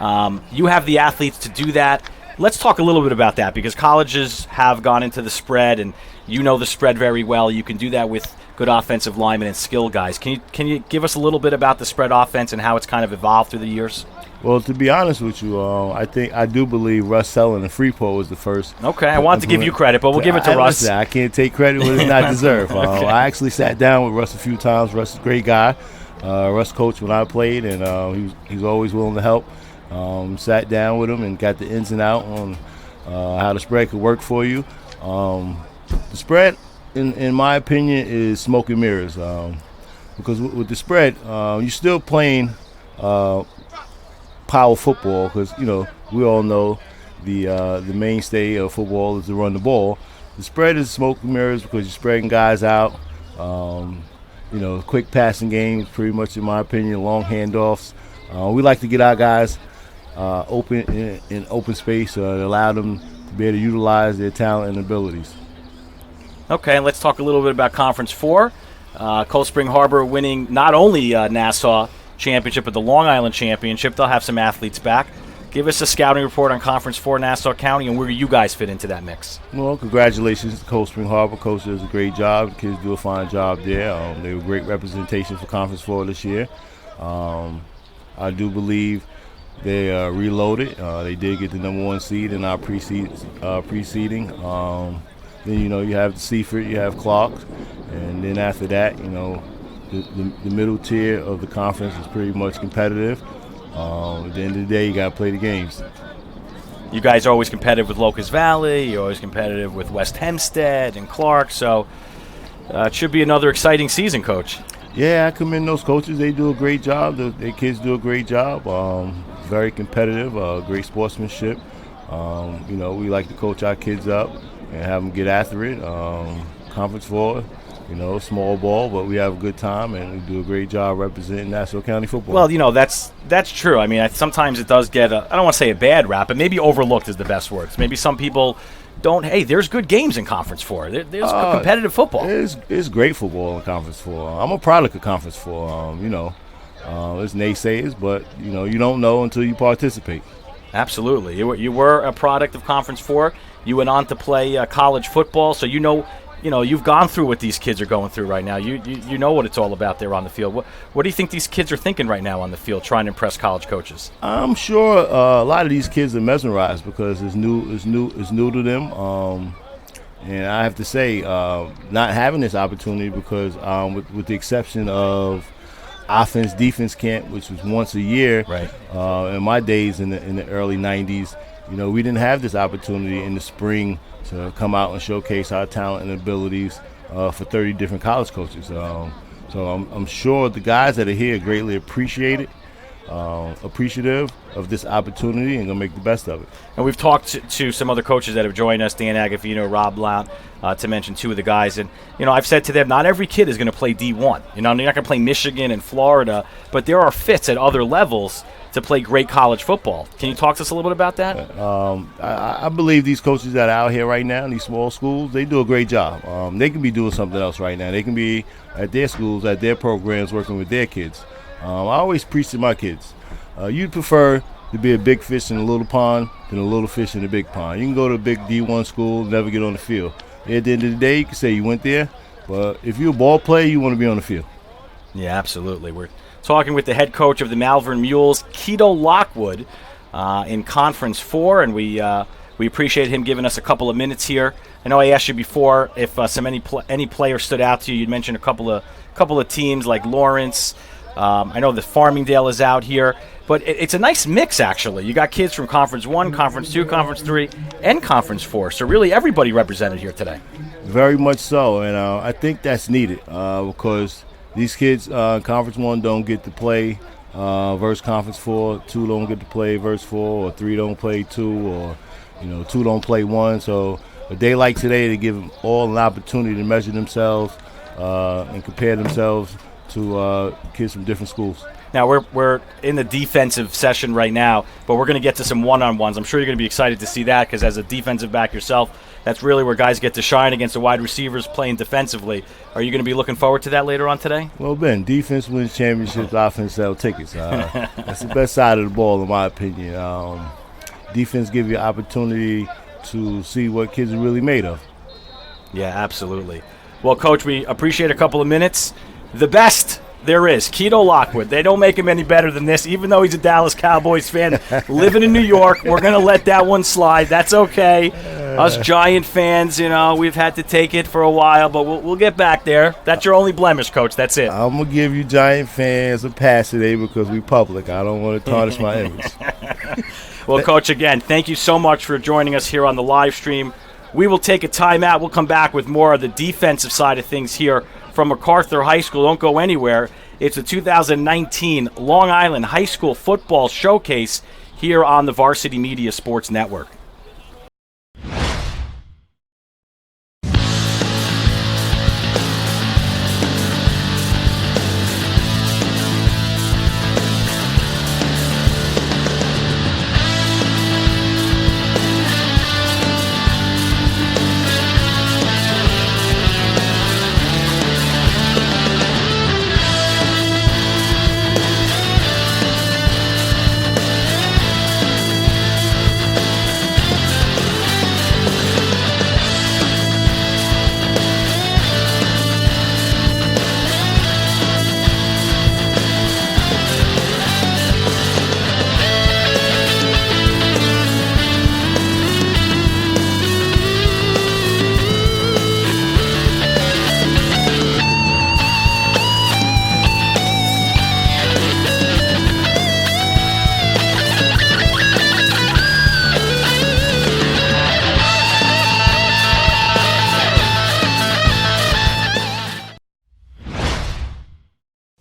You have the athletes to do that. Let's talk a little bit about that because colleges have gone into the spread, and you know the spread very well. You can do that with good offensive linemen and skill guys. Can you give us a little bit about the spread offense and how it's kind of evolved through the years? Well, to be honest with you, I do believe Russ Selling and Freeport was the first. Okay, I wanted to give you credit, but we'll give it to Russ. Listen, I can't take credit when it's not deserved. Okay. I actually sat down with Russ a few times. Russ is a great guy. Russ coached when I played, and he was always willing to help. Sat down with him and got the ins and outs on how the spread could work for you. The spread, in my opinion, is smoke and mirrors. Because with the spread, you're still playing power football because, we all know the mainstay of football is to run the ball. The spread is smoke and mirrors because you're spreading guys out. Quick passing games, pretty much, in my opinion, long handoffs. We like to get our guys open in open space and allow them to be able to utilize their talent and abilities. Okay, let's talk a little bit about Conference 4. Cold Spring Harbor winning not only Nassau Championship, but the Long Island Championship. They'll have some athletes back. Give us a scouting report on Conference 4 Nassau County and where you guys fit into that mix. Well, congratulations to Cold Spring Harbor. Coach does a great job. The kids do a fine job there. They were great representation for Conference 4 this year. I do believe they reloaded. They did get the number 1 seed in our preceding. Then, you have the Seaford, you have Clark, and then after that, the middle tier of the conference is pretty much competitive. At the end of the day, you got to play the games. You guys are always competitive with Locust Valley. You're always competitive with West Hempstead and Clark. So it should be another exciting season, Coach. Yeah, I commend those coaches. They do a great job. Their kids do a great job. Very competitive, great sportsmanship. We like to coach our kids up and have them get after it. Conference 4, small ball, but we have a good time and we do a great job representing Nassau County football. Well, that's true. I mean, sometimes it does get I don't want to say a bad rap, but maybe overlooked is the best word. Maybe some people don't. Hey, there's good games in Conference 4. There's competitive football. It's great football in Conference 4. I'm a product of Conference 4. There's naysayers, but you don't know until you participate. Absolutely. You were a product of Conference 4. You went on to play college football, so you've gone through what these kids are going through right now. You know what it's all about there on the field. What do you think these kids are thinking right now on the field, trying to impress college coaches? I'm sure a lot of these kids are mesmerized because it's new to them. And I have to say, not having this opportunity because with the exception of offense defense camp, which was once a year, right? In my days in the early 90s, we didn't have this opportunity in the spring to come out and showcase our talent and abilities for 30 different college coaches. So I'm sure the guys that are here greatly appreciative of this opportunity and going to make the best of it. And we've talked to some other coaches that have joined us, Dan Agafino, Rob Blount, to mention two of the guys. And, I've said to them, not every kid is going to play D1. They're not going to play Michigan and Florida, but there are fits at other levels to play great college football. Can you talk to us a little bit about that? I believe these coaches that are out here right now in these small schools, they do a great job. They can be doing something else right now. They can be at their schools, at their programs, working with their kids. I always preach to my kids, you'd prefer to be a big fish in a little pond than a little fish in a big pond. You can go to a big D1 school, never get on the field. At the end of the day, you can say you went there, but if you're a ball player, you want to be on the field. Yeah, absolutely. We're talking with the head coach of the Malvern Mules, Keto Lockwood, in Conference 4, and we appreciate him giving us a couple of minutes here. I know I asked you before if any player stood out to you. You'd mentioned a couple of teams like Lawrence. I know that Farmingdale is out here, but it's a nice mix, actually. You got kids from Conference 1, Conference 2, Conference 3, and Conference 4, so really everybody represented here today. Very much so, and I think that's needed because these kids in Conference 1 don't get to play versus Conference 4, 2 don't get to play versus 4, or 3 don't play 2, or 2 don't play 1. So a day like today, to give them all an opportunity to measure themselves and compare themselves to kids from different schools. Now, we're in the defensive session right now, but we're going to get to some one-on-ones. I'm sure you're going to be excited to see that because as a defensive back yourself, that's really where guys get to shine against the wide receivers playing defensively. Are you going to be looking forward to that later on today? Well, Ben, defense wins championships, offense sell tickets. That's the best side of the ball, in my opinion. Defense gives you opportunity to see what kids are really made of. Yeah, absolutely. Well, Coach, we appreciate a couple of minutes. The best there is, Keto Lockwood. They don't make him any better than this, even though he's a Dallas Cowboys fan. Living in New York, we're going to let that one slide. That's okay. Us Giant fans, we've had to take it for a while, but we'll get back there. That's your only blemish, Coach. That's it. I'm going to give you Giant fans a pass today because we public. I don't want to tarnish my image. Well, Coach, again, thank you so much for joining us here on the live stream. We will take a timeout. We'll come back with more of the defensive side of things here from MacArthur High School. Don't go anywhere. It's the 2019 Long Island High School Football Showcase here on the Varsity Media Sports Network.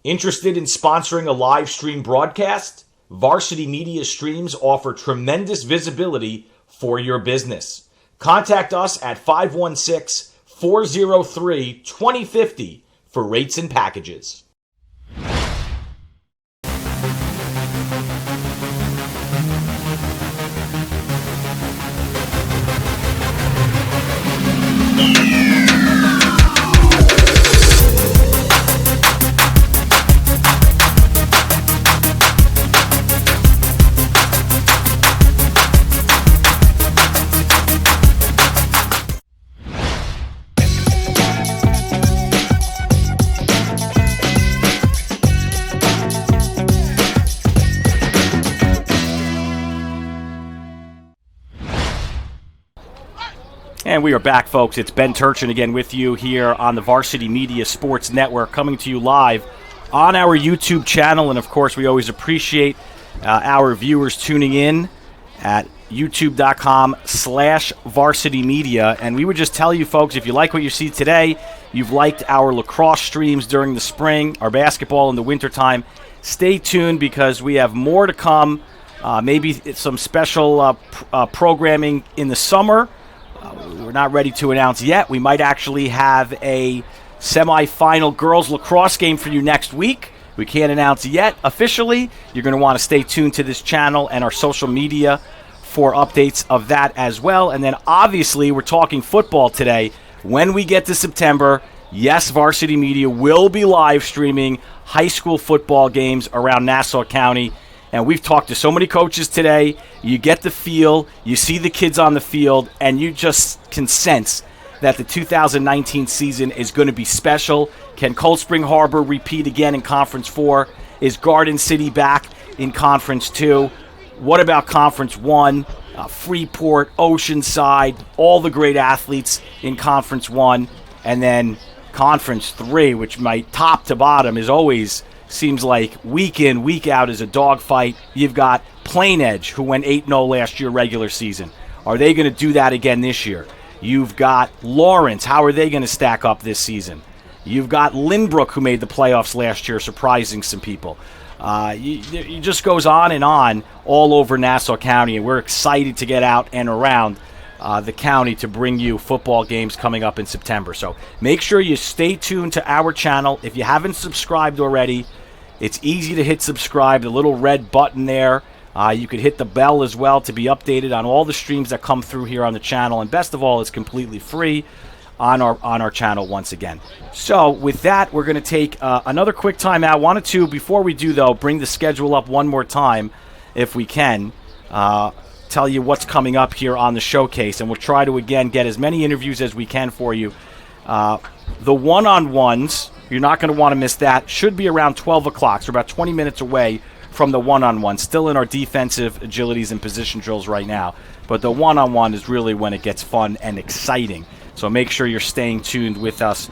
Interested in sponsoring a live stream broadcast? Varsity Media Streams offer tremendous visibility for your business. Contact us at 516-403-2050 for rates and packages. And we are back, folks. It's Ben Turchin again with you here on the Varsity Media Sports Network, coming to you live on our YouTube channel. And, of course, we always appreciate our viewers tuning in at youtube.com/Varsity Media. And we would just tell you, folks, if you like what you see today, you've liked our lacrosse streams during the spring, our basketball in the wintertime, stay tuned because we have more to come, maybe some special programming in the summer. We're not ready to announce yet. We might actually have a semifinal girls lacrosse game for you next week. We can't announce yet officially. You're going to want to stay tuned to this channel and our social media for updates of that as well. And then obviously we're talking football today. When we get to September, yes, Varsity Media will be live streaming high school football games around Nassau County. And we've talked to so many coaches today. You get the feel, you see the kids on the field, and you just can sense that the 2019 season is going to be special. Can Cold Spring Harbor repeat again in Conference 4? Is Garden City back in Conference 2? What about Conference 1? Freeport, Oceanside, all the great athletes in Conference 1. And then Conference 3, which might top to bottom is always seems like week in, week out is a dogfight. You've got Plain Edge, who went 8-0 last year regular season. Are they going to do that again this year? You've got Lawrence. How are they going to stack up this season? You've got Lynbrook, who made the playoffs last year, surprising some people. It just goes on and on all over Nassau County, and we're excited to get out and around the county to bring you football games coming up in September. So make sure you stay tuned to our channel. If you haven't subscribed already, It's easy to hit subscribe, the little red button there. You could hit the bell as well to be updated on all the streams that come through here on the channel. And best of all, it's completely free on our channel once again. So with that, we're going to take another quick time out. Wanted to, before we do though, bring the schedule up one more time if we can. Tell you what's coming up here on the showcase, and we'll try to again get as many interviews as we can for you. The one-on-ones, you're not going to want to miss that. Should be around 12 o'clock, so about 20 minutes away from the one-on-one. Still in our defensive agilities and position drills right now, but the one-on-one is really when it gets fun and exciting. So make sure you're staying tuned with us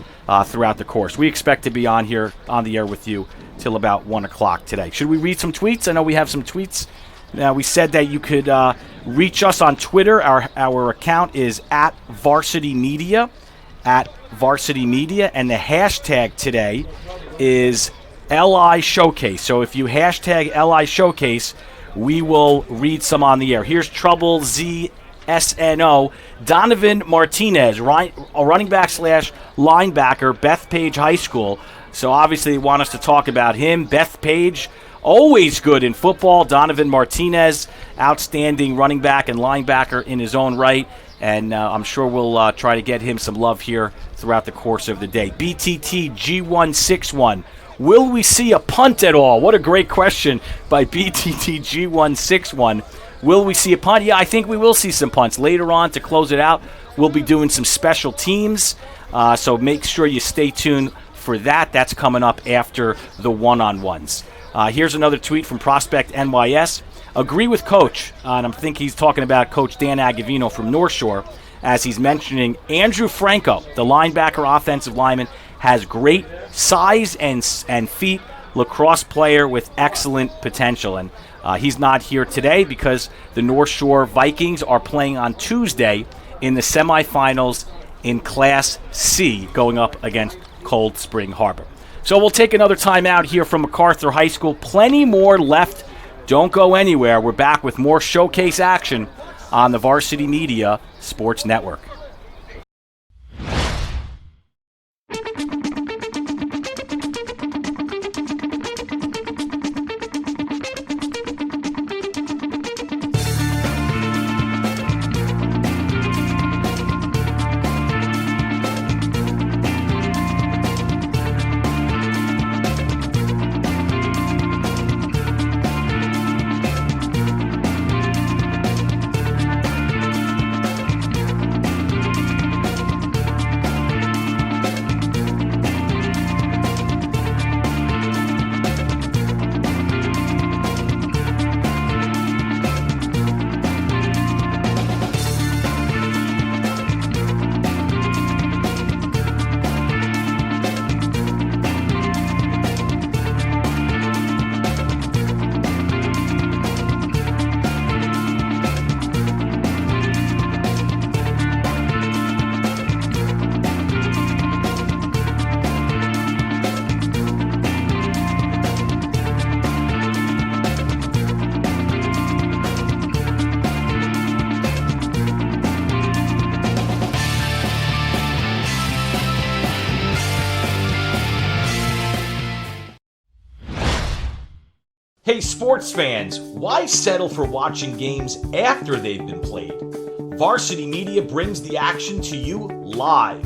throughout the course. We expect to be on here on the air with you till about 1 o'clock today. Should we read some tweets? I know we have some tweets. Now, we said that you could reach us on Twitter. Our account is @VarsityMedia, @VarsityMedia, and the hashtag today is LI Showcase. So if you hashtag LI Showcase, we will read some on the air. Here's Trouble ZSNO. Donovan Martinez, a running back / linebacker, Bethpage High School. So obviously they want us to talk about him. Bethpage, always good in football. Donovan Martinez, outstanding running back and linebacker in his own right. And I'm sure we'll try to get him some love here throughout the course of the day. BTT G161. Will we see a punt at all? What a great question by BTT G161. Will we see a punt? Yeah, I think we will see some punts. Later on, to close it out, we'll be doing some special teams. So make sure you stay tuned for that. That's coming up after the one-on-ones. Here's another tweet from Prospect NYS. Agree with Coach, and I think he's talking about Coach Dan Agavino from North Shore, as he's mentioning Andrew Franco, the linebacker, offensive lineman, has great size and feet, lacrosse player with excellent potential. And he's not here today because the North Shore Vikings are playing on Tuesday in the semifinals in Class C, going up against Cold Spring Harbor. So we'll take another time out here from MacArthur High School. Plenty more left. Don't go anywhere. We're back with more showcase action on the Varsity Media Sports Network. Hey sports fans, why settle for watching games after they've been played? Varsity Media brings the action to you live.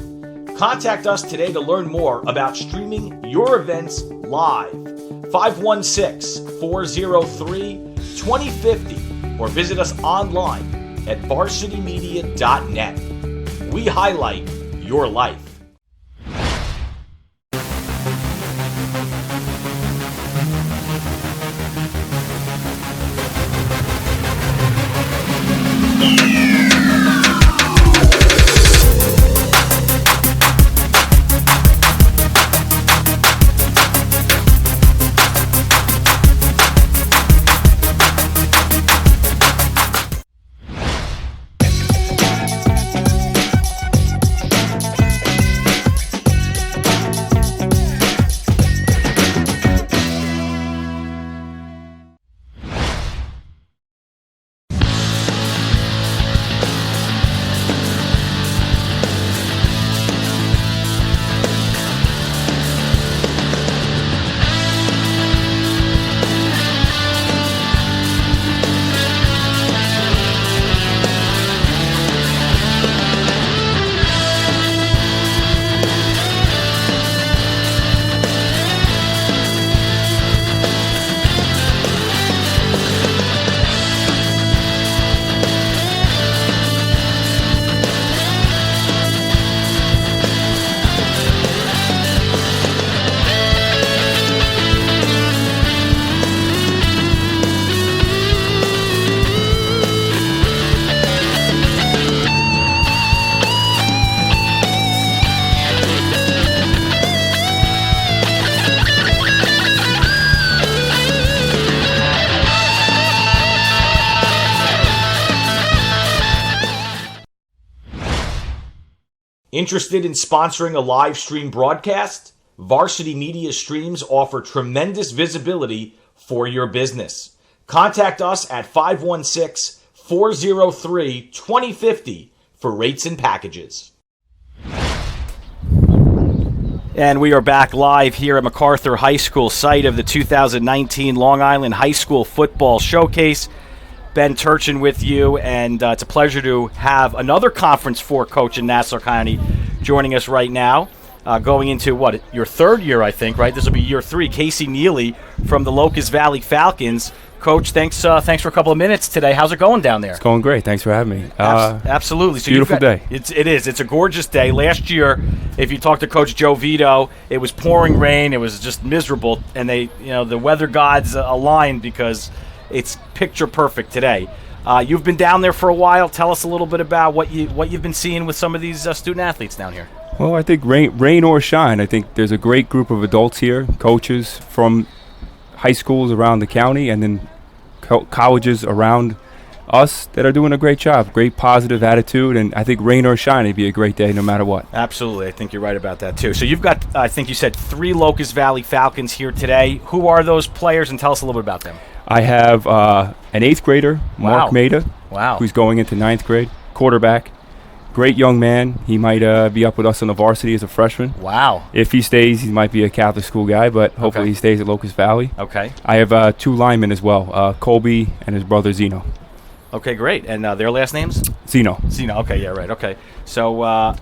Contact us today to learn more about streaming your events live. 516-403-2050 or visit us online at varsitymedia.net. We highlight your life. Interested in sponsoring a live stream broadcast? Varsity Media streams offer tremendous visibility for your business. Contact us at 516-403-2050 for rates and packages. And we are back live here at MacArthur High School, site of the 2019 Long Island High School Football Showcase. Ben Turchin with you, and it's a pleasure to have another Conference 4 coach in Nassau County joining us right now. Going into, your third year, I think, right? This will be year 3. Casey Neely from the Locust Valley Falcons. Coach, thanks for a couple of minutes today. How's it going down there? It's going great. Thanks for having me. Absolutely. So beautiful day. It is. It's a gorgeous day. Last year, if you talked to Coach Joe Vito, it was pouring rain. It was just miserable, and the weather gods aligned because it's picture perfect today. You've been down there for a while. Tell us a little bit about what you've been seeing with some of these student athletes down here. Well, I think rain or shine, I think there's a great group of adults here, coaches from high schools around the county and then colleges around us that are doing a great job, great positive attitude, and I think rain or shine, it'd be a great day no matter what. Absolutely. I think you're right about that too. So you've got, I think you said 3 Locust Valley Falcons here today. Who are those players, and tell us a little bit about them? I have an 8th grader, Mark Maida, who's going into 9th grade, quarterback. Great young man. He might be up with us on the varsity as a freshman. Wow. If he stays, he might be a Catholic school guy, but hopefully he stays at Locust Valley. Okay. I have 2 linemen as well, Colby and his brother Zeno. Okay, great. And their last names? Zeno. Okay, yeah, right. Okay. So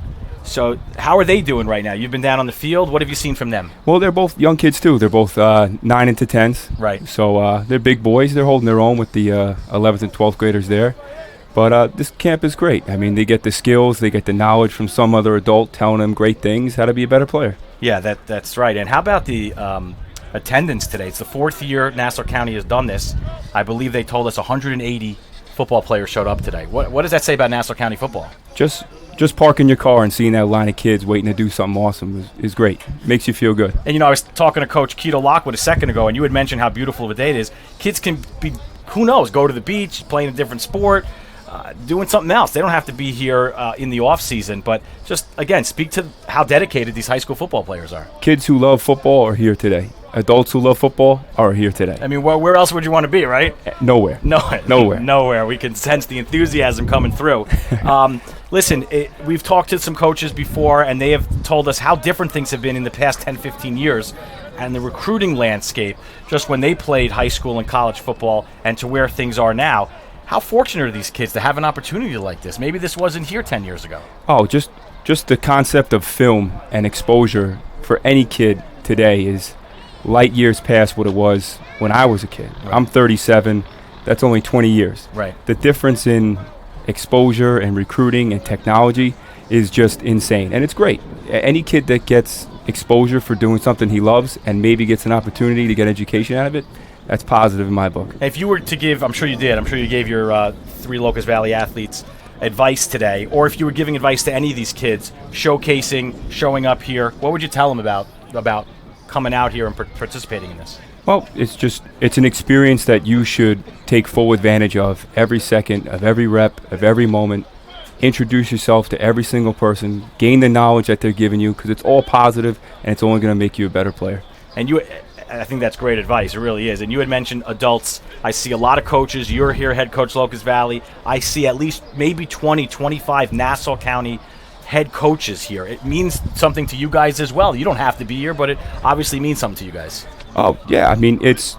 how are they doing right now? You've been down on the field. What have you seen from them? Well, they're both young kids, too. They're both 9 into 10s. Right. So they're big boys. They're holding their own with the 11th and 12th graders there. But this camp is great. I mean, they get the skills, they get the knowledge from some other adult telling them great things, how to be a better player. Yeah, that's right. And how about the attendance today? It's the 4th year Nassau County has done this. I believe they told us 180 football players showed up today. What does that say about Nassau County football? Just parking your car and seeing that line of kids waiting to do something awesome is great. Makes you feel good. And, I was talking to Coach Keto Lockwood a second ago, and you had mentioned how beautiful of a day it is. Kids can be, who knows, go to the beach, playing a different sport, doing something else. They don't have to be here in the off season, but just, again, speak to how dedicated these high school football players are. Kids who love football are here today. Adults who love football are here today. I mean, where else would you want to be, right? Nowhere. Nowhere. We can sense the enthusiasm coming through. Listen, we've talked to some coaches before, and they have told us how different things have been in the past 10, 15 years, and the recruiting landscape, just when they played high school and college football and to where things are now. How fortunate are these kids to have an opportunity like this? Maybe this wasn't here 10 years ago. Oh, just the concept of film and exposure for any kid today is light years past what it was when I was a kid. Right. I'm 37. That's only 20 years. Right. The difference in exposure and recruiting and technology is just insane. And it's great. Any kid that gets exposure for doing something he loves and maybe gets an opportunity to get education out of it, that's positive in my book. If you were to give, I'm sure you gave your 3 Locust Valley athletes advice today, or if you were giving advice to any of these kids, showing up here, what would you tell them about coming out here and participating in this? Well, it's an experience that you should take full advantage of every second, of every rep, of every moment. Introduce yourself to every single person, gain the knowledge that they're giving you, because it's all positive and it's only going to make you a better player. And I think that's great advice. It really is. And you had mentioned adults. I see a lot of coaches. You're here, head coach Locust Valley. I see at least maybe 20, 25 Nassau County head coaches here. It means something to you guys as well. You don't have to be here, but it obviously means something to you guys. Oh, yeah. I mean, it's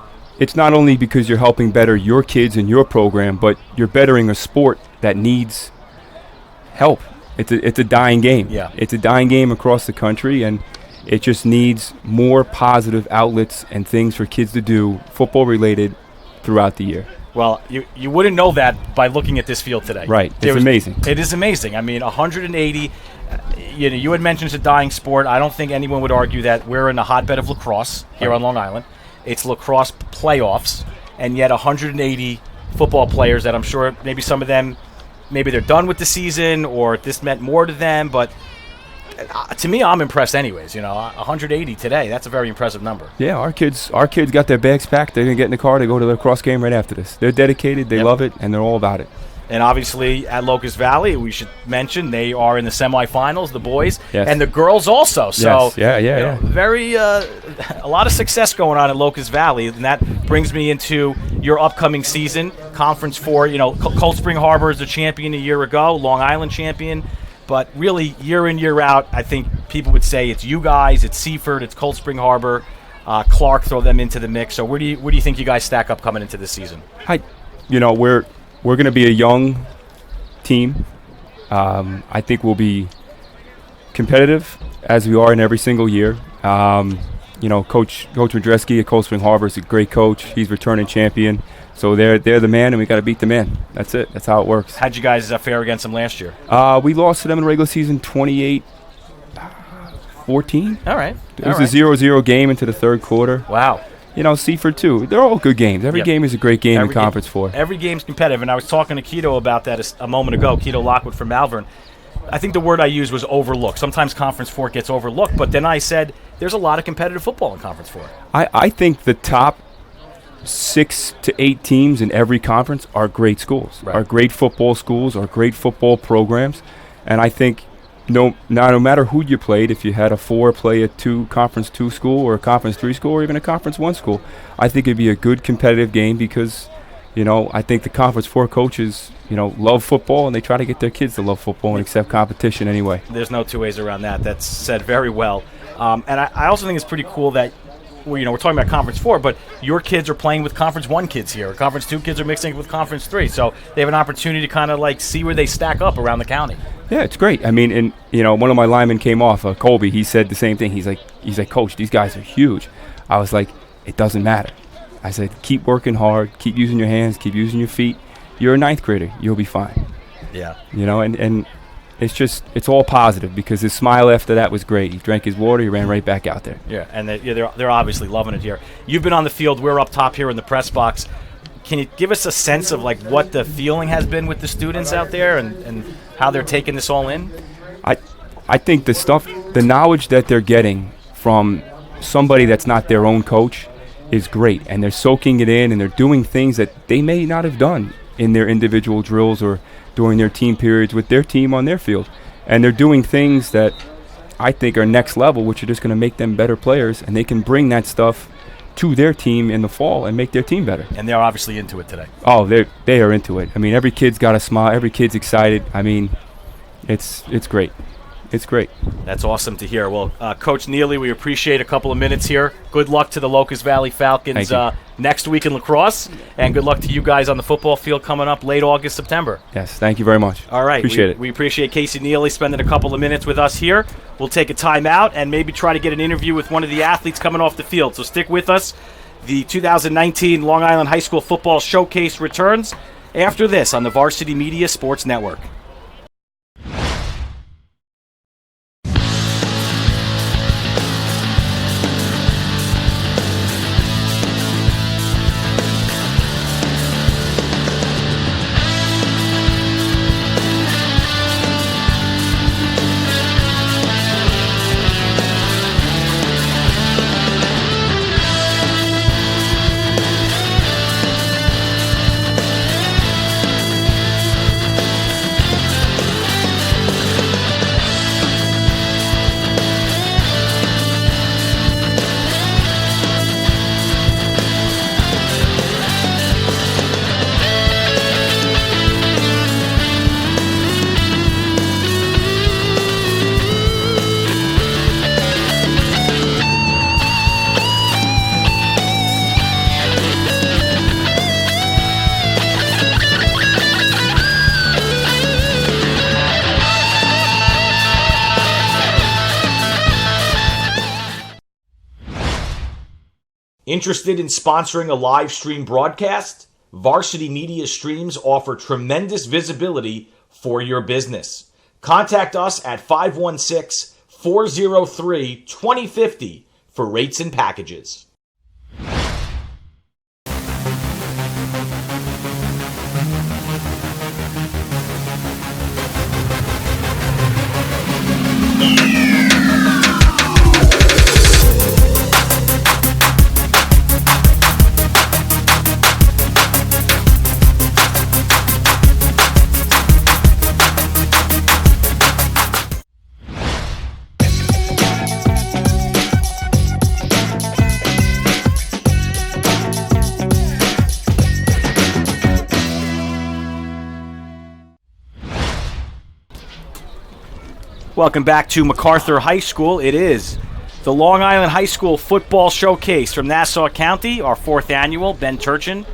not only because you're helping better your kids and your program, but you're bettering a sport that needs help. It's a dying game. Yeah. It's a dying game across the country, and it just needs more positive outlets and things for kids to do, football-related, throughout the year. Well, you wouldn't know that by looking at this field today. Right. It's amazing. It is amazing. I mean, 180, you had mentioned it's a dying sport. I don't think anyone would argue that we're in a hotbed of lacrosse here on Long Island. It's lacrosse playoffs, and yet 180 football players that I'm sure maybe some of them, maybe they're done with the season or this meant more to them, but to me, I'm impressed anyways. 180 today, that's a very impressive number. Yeah, our kids got their bags packed. They're going to get in the car to go to the lacrosse game right after this. They're dedicated, they love it, and they're all about it. And obviously at Locust Valley, we should mention they are in the semifinals, the boys, Yes. and the girls also. So Yes. Yeah. very a lot of success going on at Locust Valley, and that brings me into your upcoming season, Conference 4. Cold Spring Harbor is the champion a year ago, Long Island champion, but really year in, year out, I think people would say it's you guys, it's Seaford, it's Cold Spring Harbor, Clark, throw them into the mix. So where do you think you guys stack up coming into this season? We're going to be a young team. I think we'll be competitive as we are in every single year. Coach Madreski at Cold Spring Harbor is a great coach. He's returning champion. So they're the man, and we got to beat the man. That's it. That's how it works. How'd you guys fare against them last year? We lost to them in the regular season 28-14. All right. It was a 0-0 game into the third quarter. Wow. Seaford too. They're all good games. Every game is a great game in Conference 4. Every game's competitive, and I was talking to Keto about that a moment ago, Keto Lockwood from Malvern. I think the word I used was overlooked. Sometimes Conference 4 gets overlooked, but then I said there's a lot of competitive football in Conference 4. I think the top 6 to 8 teams in every conference are great schools, right. are great football schools, are great football programs, and I think no matter who you played, if you had a 4 play a Conference 2 school or a Conference 3 school or even a Conference 1 school, I think it'd be a good competitive game because, I think the Conference 4 coaches, love football and they try to get their kids to love football and accept competition anyway. There's no two ways around that. That's said very well. And I also think it's pretty cool that we're talking about Conference 4, but your kids are playing with Conference 1 kids here. Conference 2 kids are mixing with Conference 3. So they have an opportunity to kind of see where they stack up around the county. Yeah, it's great. I mean, and one of my linemen came off, Colby. He said the same thing. He's like, Coach, these guys are huge. I was like, it doesn't matter. I said, keep working hard, keep using your hands, keep using your feet. You're a 9th grader. You'll be fine. Yeah. And it's all positive because his smile after that was great. He drank his water. He ran right back out there. Yeah, and they're obviously loving it here. You've been on the field. We're up top here in the press box. Can you give us a sense of what the feeling has been with the students out there and how they're taking this all in? I think the knowledge that they're getting from somebody that's not their own coach is great, and they're soaking it in, and they're doing things that they may not have done in their individual drills or during their team periods with their team on their field. And they're doing things that I think are next level, which are just going to make them better players, and they can bring that stuff to their team in the fall and make their team better. And they're obviously into it today. Oh, they are into it. I mean, every kid's got a smile. Every kid's excited. I mean, it's great. It's great. That's awesome to hear. Well, Coach Neely, we appreciate a couple of minutes here. Good luck to the Locust Valley Falcons next week in lacrosse, and good luck to you guys on the football field coming up late August, September. Yes, thank you very much. All right. Appreciate it. We appreciate Casey Neely spending a couple of minutes with us here. We'll take a timeout and maybe try to get an interview with one of the athletes coming off the field. So stick with us. The 2019 Long Island High School Football Showcase returns after this on the Varsity Media Sports Network. Interested in sponsoring a live stream broadcast? Varsity Media Streams offer tremendous visibility for your business. Contact us at 516-403-2050 for rates and packages. Welcome back to MacArthur High School. It is the Long Island High School Football Showcase from Nassau County, our 4th annual. Ben Turchin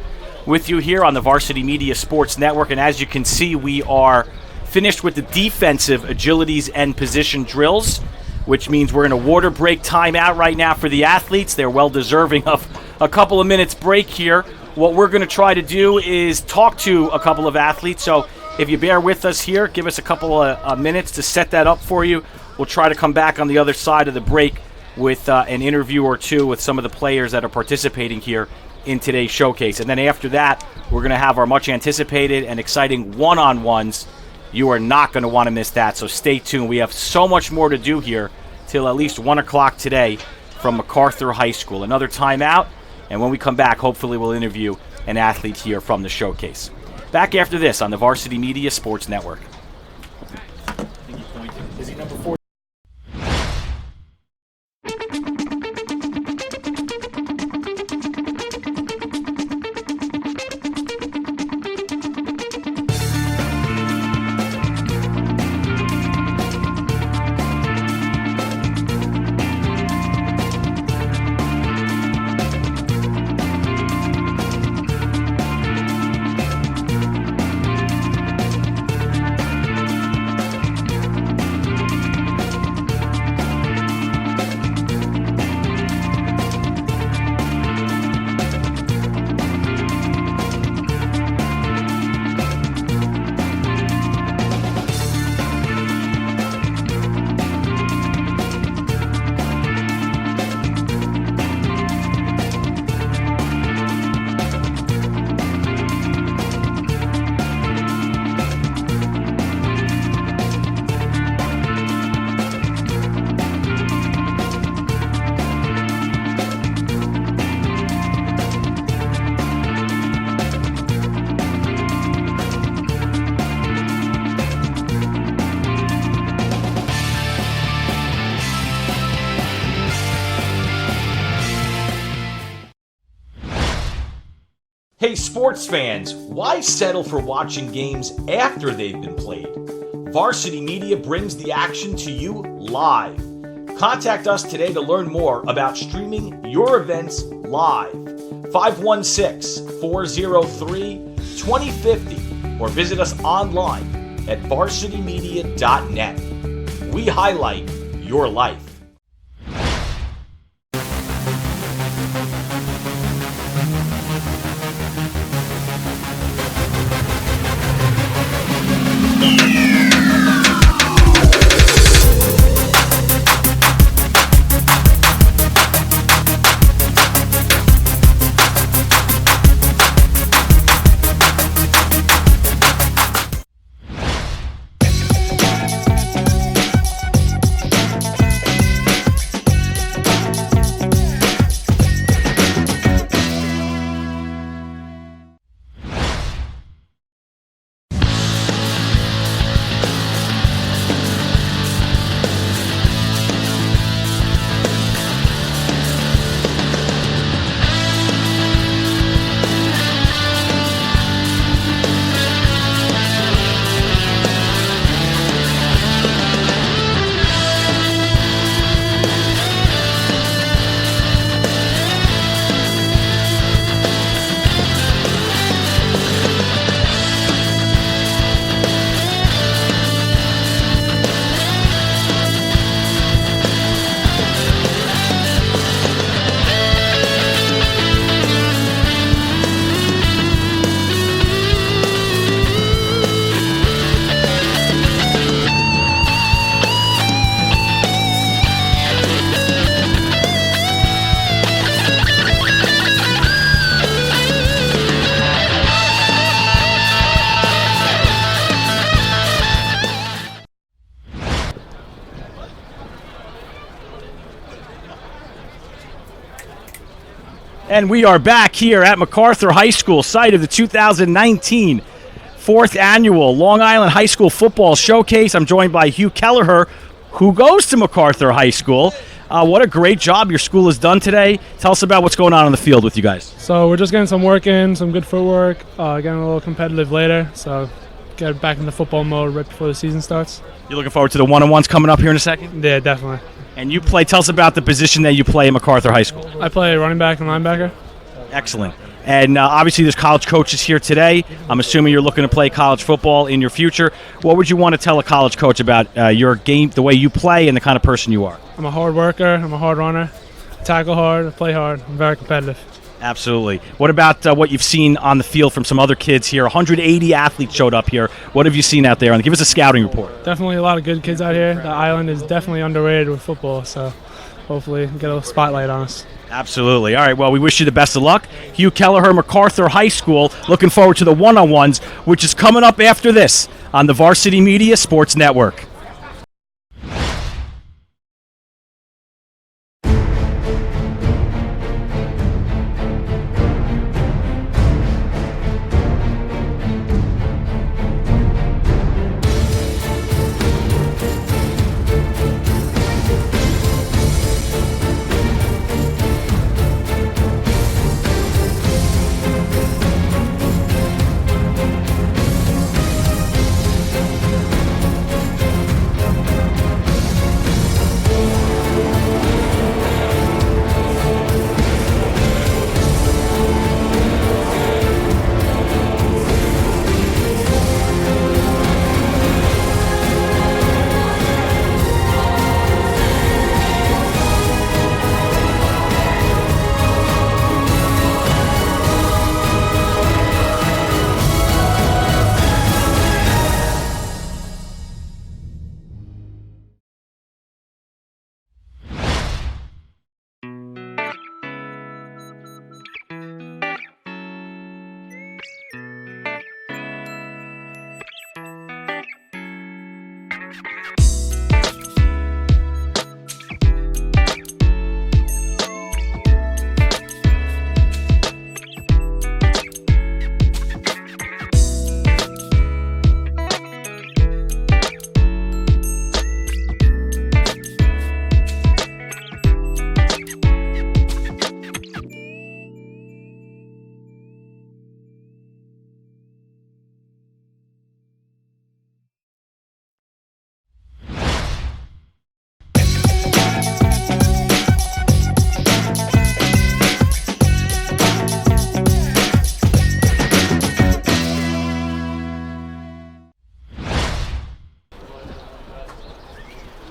with you here on the Varsity Media Sports Network. And as you can see, we are finished with the defensive agilities and position drills, which means we're in a water break timeout right now for the athletes. They're well deserving of a couple of minutes break here. What we're going to try to do is talk to a couple of athletes. So if you bear with us here, give us a couple of minutes to set that up for you. We'll try to come back on the other side of the break with an interview or two with some of the players that are participating here in today's showcase. And then after that, we're going to have our much anticipated and exciting one-on-ones. You are not going to want to miss that, so stay tuned. We have so much more to do here till at least 1 o'clock today from MacArthur High School. Another timeout, and when we come back, hopefully we'll interview an athlete here from the showcase. Back after this on the Varsity Media Sports Network. Is he number 4? Hey sports fans, why settle for watching games after they've been played? Varsity Media brings the action to you live. Contact us today to learn more about streaming your events live. 516-403-2050 or visit us online at varsitymedia.net. We highlight your life. And we are back here at MacArthur High School, site of the 2019 4th Annual Long Island High School Football Showcase. I'm joined by Hugh Kelleher, who goes to MacArthur High School. What a great job your school has done today. Tell us about what's going on the field with you guys. So we're just getting some work in, some good footwork, getting a little competitive later. So get back into football mode right before the season starts. You looking forward to the one-on-ones coming up here in a second? Yeah, definitely. And you play. Tell us about the position that you play at MacArthur High School. I play running back and linebacker. Excellent. And obviously, there's college coaches here today. I'm assuming you're looking to play college football in your future. What would you want to tell a college coach about your game, the way you play, and the kind of person you are? I'm a hard worker. I'm a hard runner. I tackle hard. I play hard. I'm very competitive. Absolutely. What about what you've seen on the field from some other kids here? 180 athletes showed up here. What have you seen out there? And give us a scouting report. Definitely a lot of good kids out here. The island is definitely underrated with football, so hopefully get a spotlight on us. Absolutely. All right, well, we wish you the best of luck. Hugh Kelleher, MacArthur High School, looking forward to the one-on-ones, which is coming up after this on the Varsity Media Sports Network.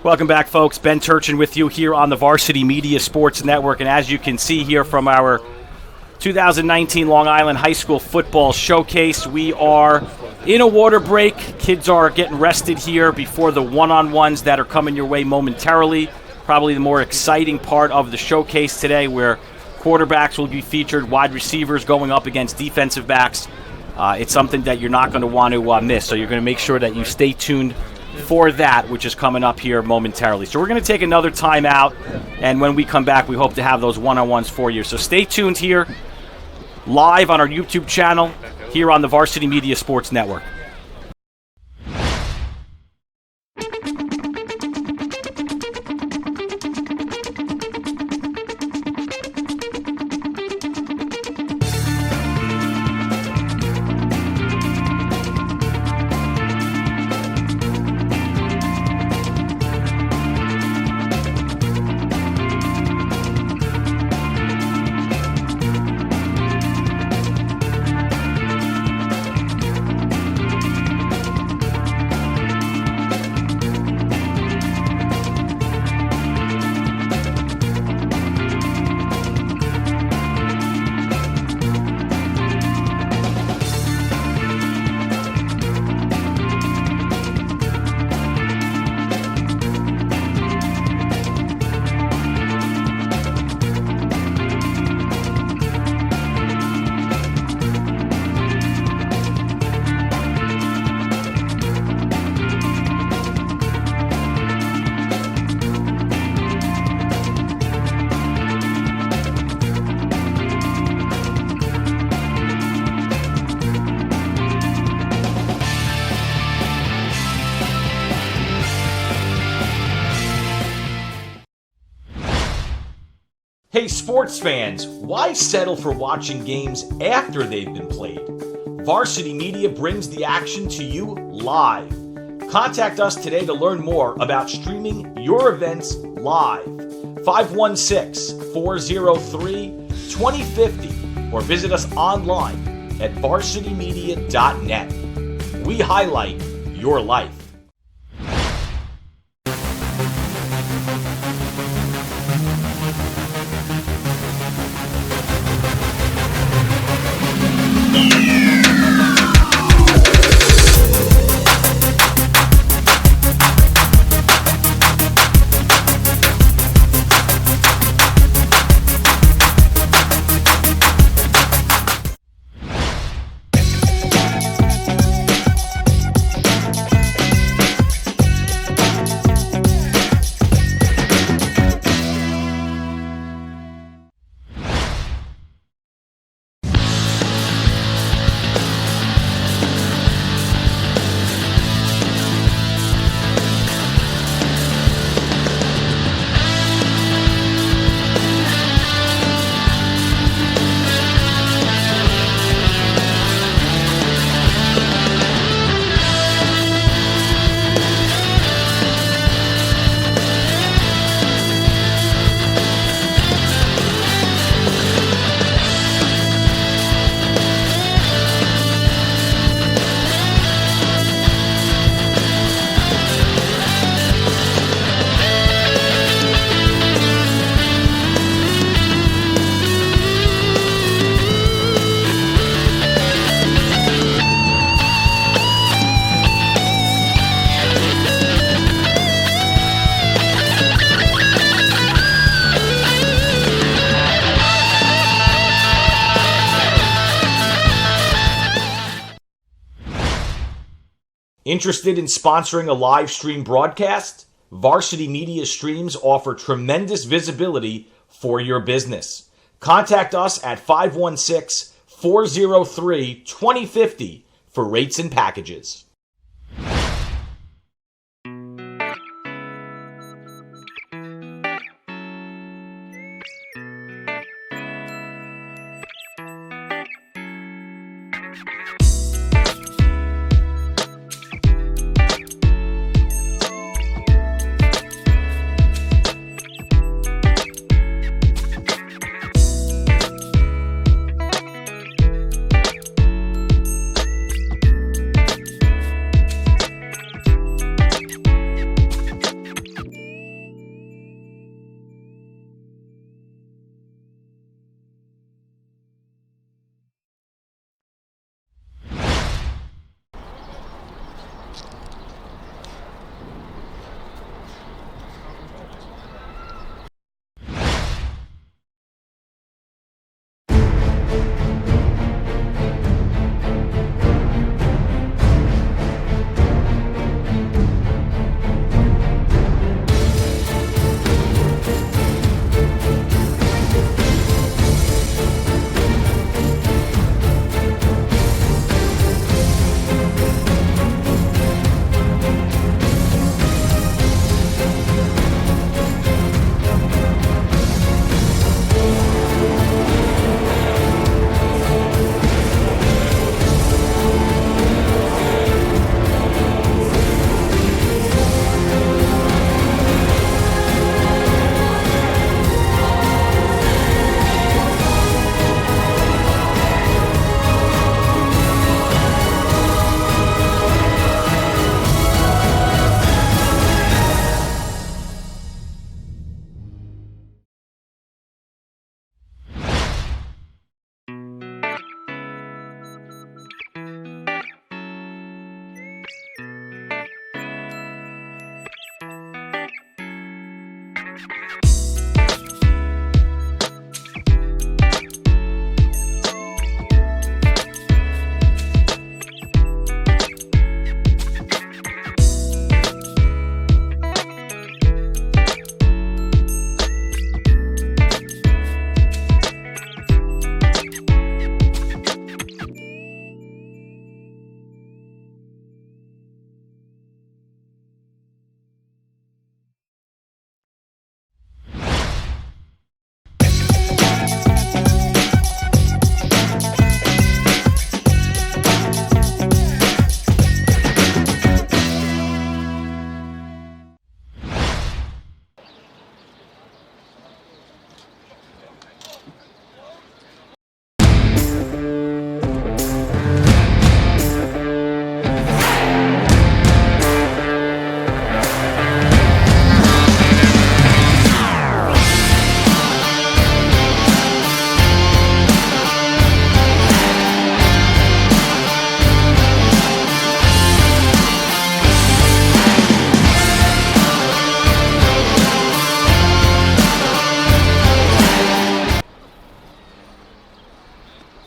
Welcome back, folks. Ben Turchin with you here on the Varsity Media Sports Network. And as you can see here from our 2019 Long Island High School Football Showcase, we are in a water break. Kids are getting rested here before the one-on-ones that are coming your way momentarily. Probably the more exciting part of the showcase today, where quarterbacks will be featured, wide receivers going up against defensive backs. It's something that you're not going to want to miss, so you're going to make sure that you stay tuned for that, which is coming up here momentarily. So we're going to take another time out, and when we come back, we hope to have those one-on-ones for you. So stay tuned here, live on our YouTube channel, here on the Varsity Media Sports Network. Hey sports fans, why settle for watching games after they've been played? Varsity Media brings the action to you live. Contact us today to learn more about streaming your events live. 516-403-2050 or visit us online at varsitymedia.net. We highlight your life. Interested in sponsoring a live stream broadcast? Varsity Media streams offer tremendous visibility for your business. Contact us at 516-403-2050 for rates and packages.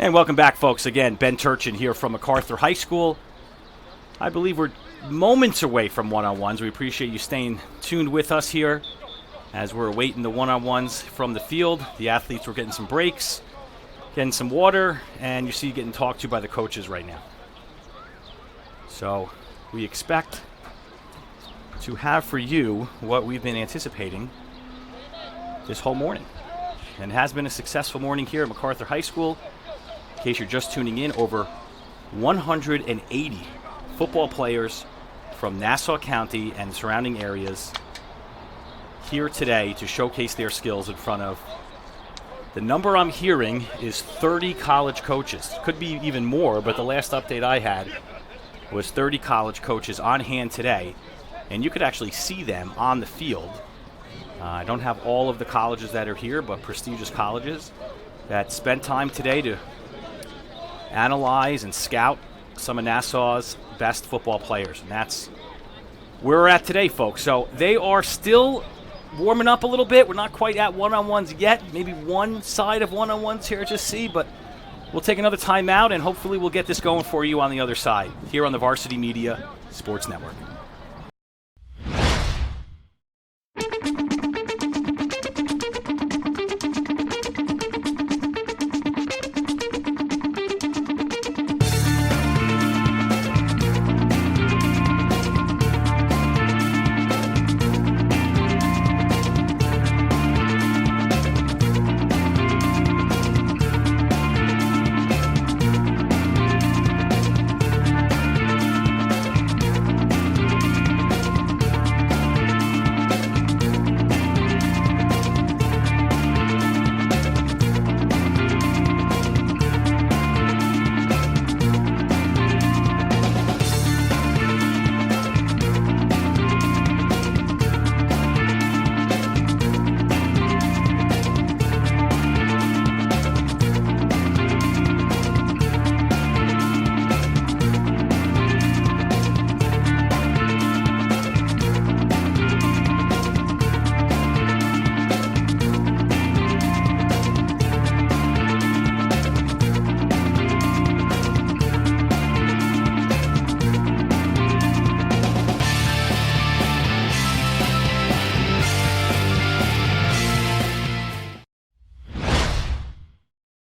And welcome back, folks. Again, Ben Turchin here from MacArthur High School. I believe we're moments away from one-on-ones. We appreciate you staying tuned with us here as we're awaiting the one-on-ones from the field. The athletes were getting some breaks, getting some water, and you see getting talked to by the coaches right now. So we expect to have for you what we've been anticipating this whole morning. And it has been a successful morning here at MacArthur High School. In case you're just tuning in, over 180 football players from Nassau County and surrounding areas here today to showcase their skills in front of, the number I'm hearing is 30 college coaches. Could be even more, but the last update I had was 30 college coaches on hand today, and you could actually see them on the field. I don't have all of the colleges that are here, but prestigious colleges that spent time today to analyze and scout some of Nassau's best football players. And that's where we're at today, folks. So they are still warming up a little bit. We're not quite at one-on-ones yet. Maybe one side of one-on-ones here to see, but we'll take another time out, and hopefully we'll get this going for you on the other side here on the Varsity Media Sports Network.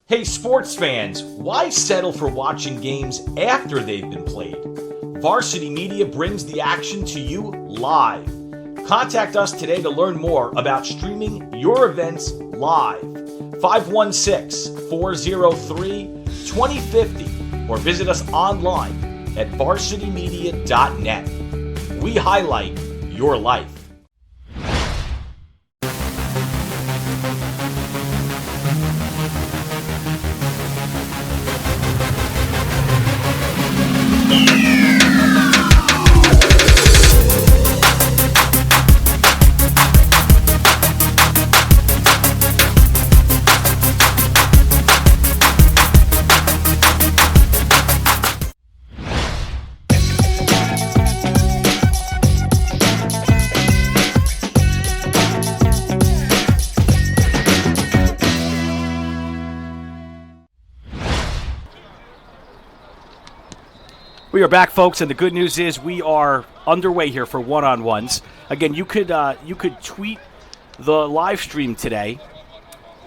Hey sports fans, why settle for watching games after they've been played? Varsity Media brings the action to you live. Contact us today to learn more about streaming your events live. 516-403-2050 or visit us online at varsitymedia.net. We highlight your life. We are back, folks, and the good news is we are underway here for one-on-ones. Again, you could tweet the live stream today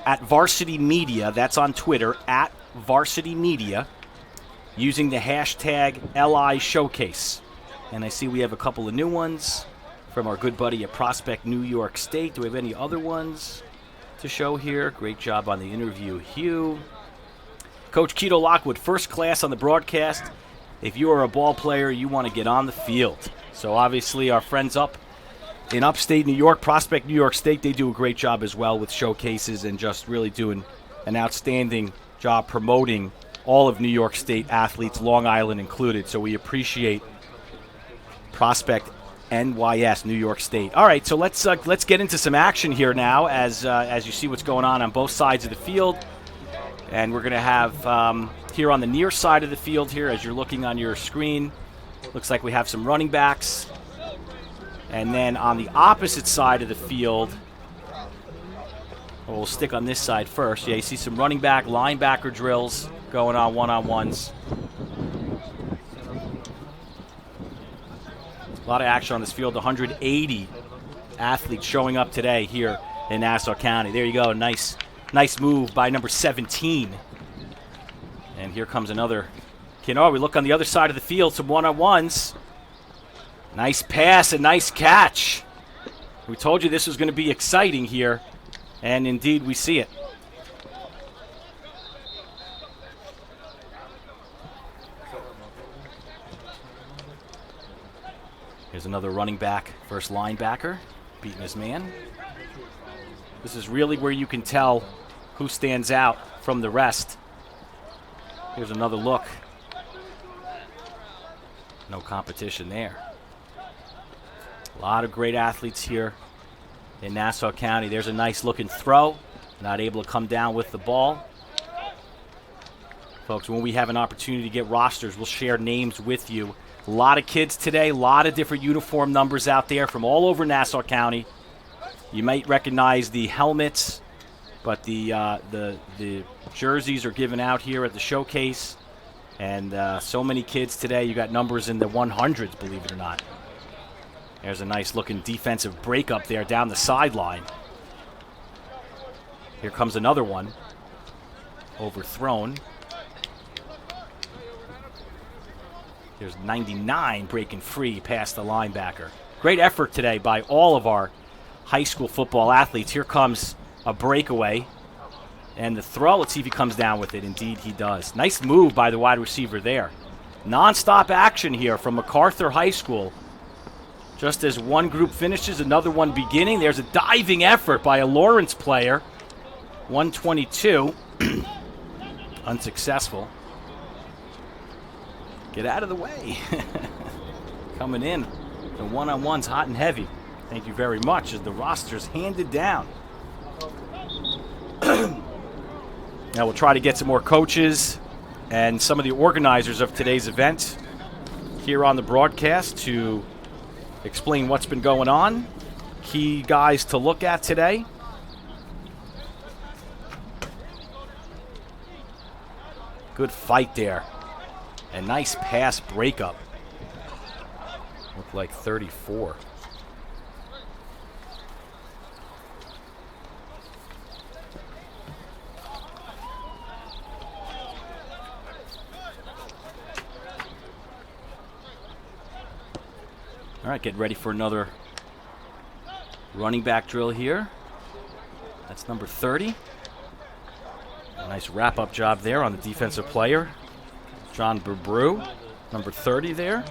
at Varsity Media. That's on Twitter, at Varsity Media, using the hashtag LI Showcase. And I see we have a couple of new ones from our good buddy at Prospect, New York State. Do we have any other ones to show here? Great job on the interview, Hugh. Coach Keto Lockwood, first class on the broadcast. If you are a ball player, you want to get on the field. So obviously our friends up in upstate New York, Prospect, New York State, they do a great job as well with showcases and just really doing an outstanding job promoting all of New York State athletes, Long Island included. So we appreciate Prospect, NYS, New York State. All right, so let's get into some action here now as you see what's going on both sides of the field. And we're going to have here on the near side of the field here, as you're looking on your screen, looks like we have some running backs. And then on the opposite side of the field, We'll stick on this side first. Yeah, you see some running back, linebacker drills going on one-on-ones. A lot of action on this field. 180 athletes showing up today here in Nassau County. There you go. Nice move by number 17. And here comes another. We look on the other side of the field, some one-on-ones. Nice pass and nice catch. We told you this was going to be exciting here, and indeed we see it. Here's another running back, first linebacker, beating his man. This is really where you can tell who stands out from the rest. Here's another look. No competition there. A lot of great athletes here in Nassau County. There's a nice looking throw. Not able to come down with the ball. Folks, when we have an opportunity to get rosters, we'll share names with you. A lot of kids today, a lot of different uniform numbers out there from all over Nassau County. You might recognize the helmets, but the jerseys are given out here at the showcase. And so many kids today, you got numbers in the 100s, believe it or not. There's a nice looking defensive break up there down the sideline. Here comes another one. Overthrown. There's 99 breaking free past the linebacker. Great effort today by all of our high school football athletes. Here comes a breakaway. And the throw, let's see if he comes down with it. Indeed, he does. Nice move by the wide receiver there. Non-stop action here from MacArthur High School. Just as one group finishes, another one beginning. There's a diving effort by a Lawrence player. 122. Unsuccessful. Get out of the way. Coming in. The one-on-one's hot and heavy. Thank you very much as the roster's handed down. Now we'll try to get some more coaches and some of the organizers of today's event here on the broadcast to explain what's been going on. Key guys to look at today. Good fight there. And nice pass breakup. Looked like 34. All right, get ready for another running back drill here. That's number 30. A nice wrap-up job there on the defensive player. John Berbrew, number 30 there.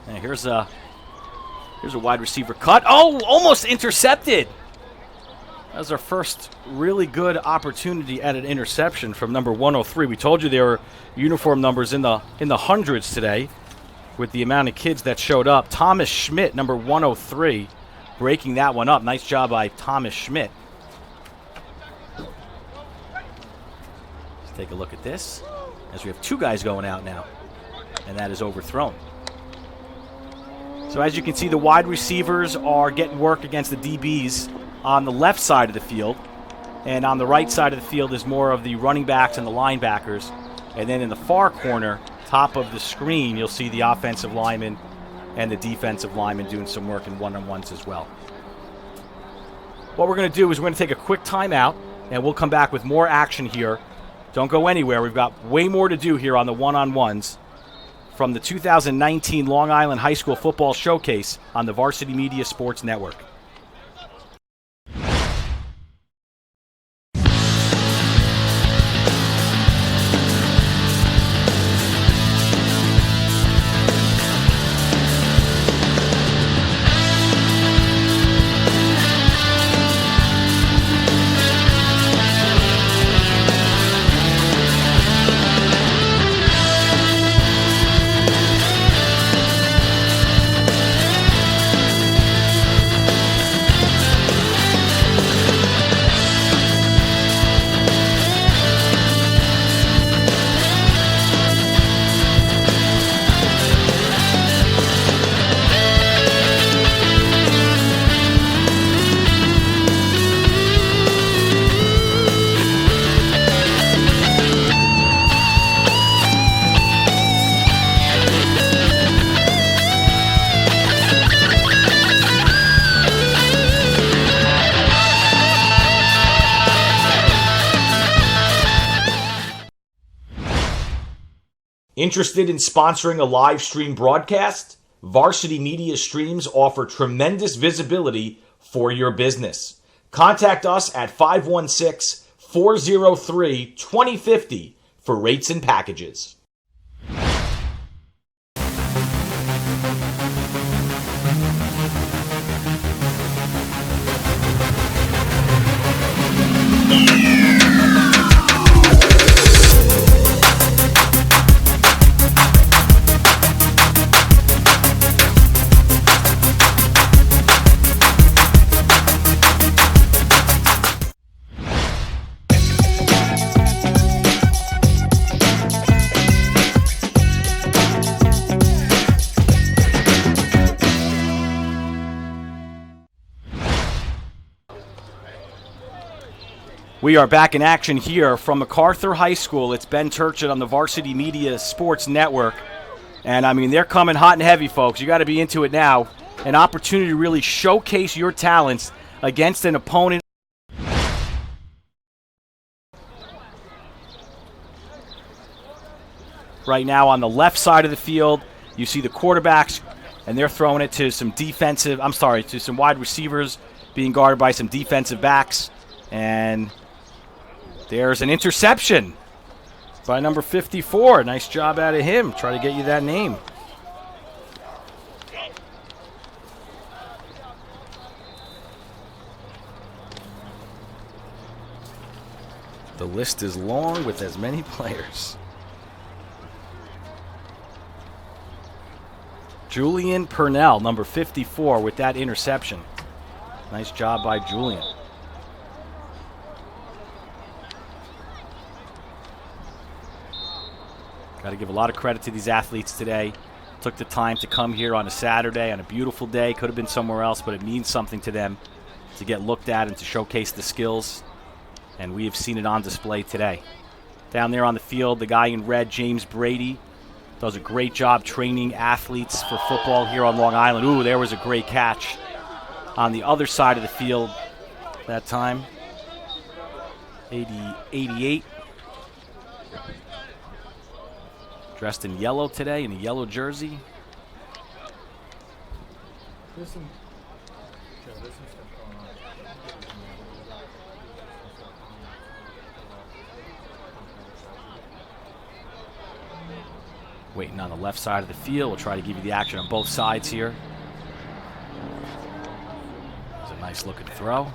And here's a wide receiver cut. Oh, almost intercepted. That was our first really good opportunity at an interception from number 103. We told you there were uniform numbers in the hundreds today with the amount of kids that showed up. Thomas Schmidt, number 103, breaking that one up. Nice job by Thomas Schmidt. Let's take a look at this as we have two guys going out now, and that is overthrown. So as you can see, the wide receivers are getting work against the DBs on the left side of the field, and on the right side of the field is more of the running backs and the linebackers. And then in the far corner, top of the screen, you'll see the offensive linemen and the defensive linemen doing some work in one-on-ones as well. What we're going to do is we're going to take a quick timeout, and we'll come back with more action here. Don't go anywhere. We've got way more to do here on the one-on-ones from the 2019 Long Island High School Football Showcase on the Varsity Media Sports Network. Interested in sponsoring a live stream broadcast? Varsity Media streams offer tremendous visibility for your business. Contact us at 516-403-2050 for rates and packages. We are back in action here from MacArthur High School. It's Ben Turchin on the Varsity Media Sports Network. And, I mean, they're coming hot and heavy, folks. You got to be into it now. An opportunity to really showcase your talents against an opponent. Right now on the left side of the field, you see the quarterbacks, and they're throwing it to some to some wide receivers being guarded by some defensive backs. And there's an interception by number 54. Nice job out of him. Try to get you that name. The list is long with as many players. Julian Purnell, number 54, with that interception. Nice job by Julian. Got to give a lot of credit to these athletes today. Took the time to come here on a Saturday, on a beautiful day. Could have been somewhere else, but it means something to them to get looked at and to showcase the skills. And we have seen it on display today. Down there on the field, the guy in red, James Brady, does a great job training athletes for football here on Long Island. Ooh, there was a great catch on the other side of the field that time. 88. Dressed in yellow today, in a yellow jersey. Waiting on the left side of the field. We'll try to give you the action on both sides here. It's a nice looking throw.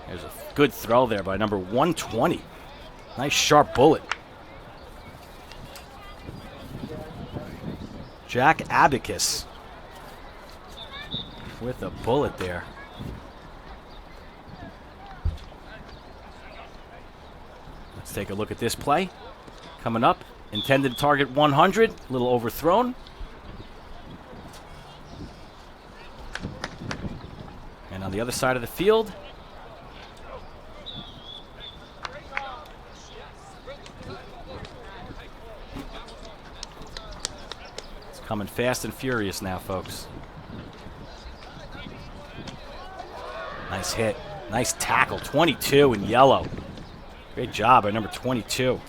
There's a good throw there by number 120. Nice sharp bullet. Jack Abacus with a bullet there. Let's take a look at this play. Coming up, intended to target 100, a little overthrown. And on the other side of the field, it's coming fast and furious now, folks. Nice hit. Nice tackle. 22 in yellow. Great job by number 22.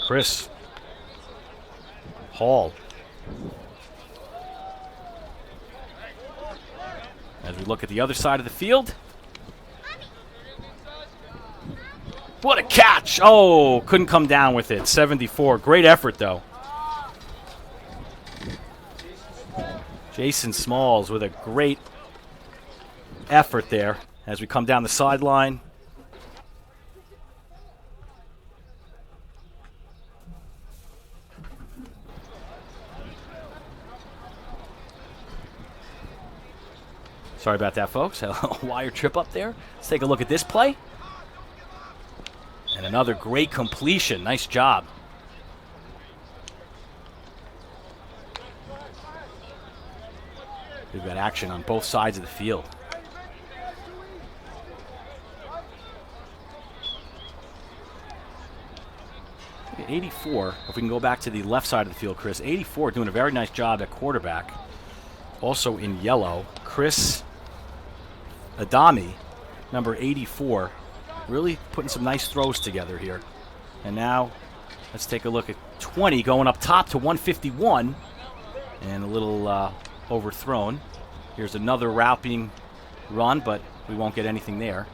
Chris Hall. As we look at the other side of the field. What a catch! Oh, couldn't come down with it. 74. Great effort, though. Jason Smalls with a great effort there as we come down the sideline. Sorry about that, folks. A wire trip up there. Let's take a look at this play. And another great completion. Nice job. We've got action on both sides of the field. At 84, if we can go back to the left side of the field, Chris. 84 doing a very nice job at quarterback. Also in yellow, Chris Adami number 84, really putting some nice throws together here. And now let's take a look at 20 going up top to 151, and a little overthrown. Here's another route being run, but we won't get anything there.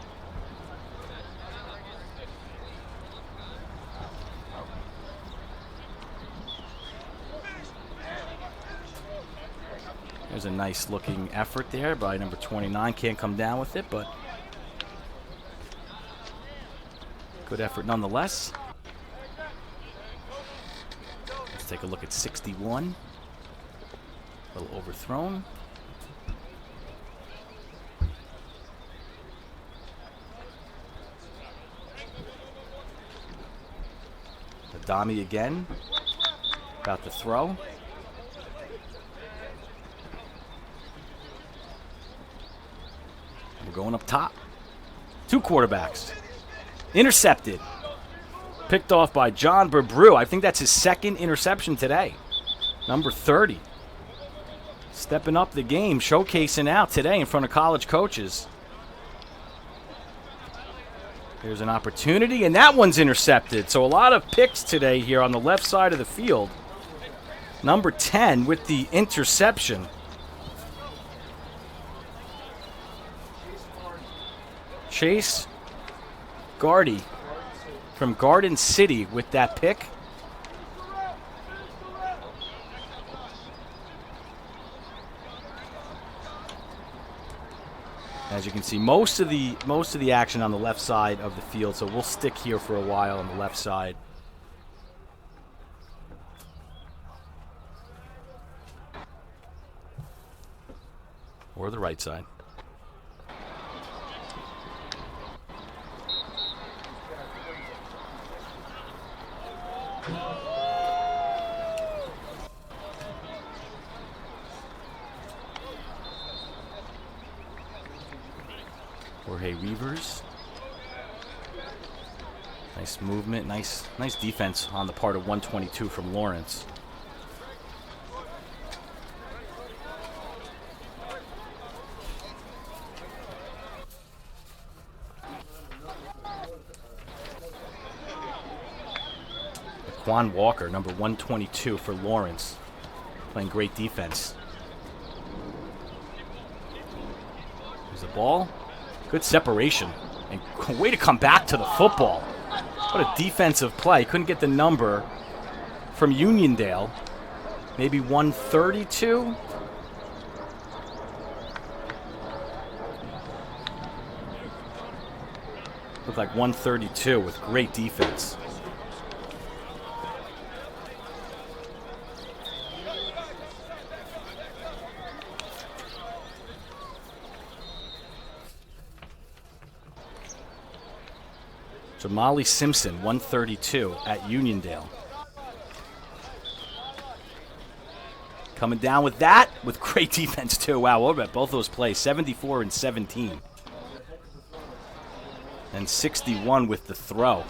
There's a nice looking effort there by number 29. Can't come down with it, but good effort nonetheless. Let's take a look at 61. A little overthrown. Adami again. About to throw. We're going up top. Two quarterbacks. Intercepted. Picked off by John Berbrew. I think that's his second interception today. Number 30. Stepping up the game, showcasing out today in front of college coaches. There's an opportunity, and that one's intercepted. So a lot of picks today here on the left side of the field. Number 10 with the interception. Chase Gardy from Garden City with that pick. As you can see, most of the action on the left side of the field, so we'll stick here for a while on the left side. Or the right side. Jorge Weavers. Nice movement, nice defense on the part of 122 from Lawrence. Quan Walker, number 122 for Lawrence, playing great defense. There's the ball. Good separation. And way to come back to the football. What a defensive play. Couldn't get the number from Uniondale. Maybe 132. Looked like 132 with great defense. Jamali Simpson, 132 at Uniondale. Coming down with that, with great defense too. Wow, what about both those plays? 74 and 17. And 61 with the throw.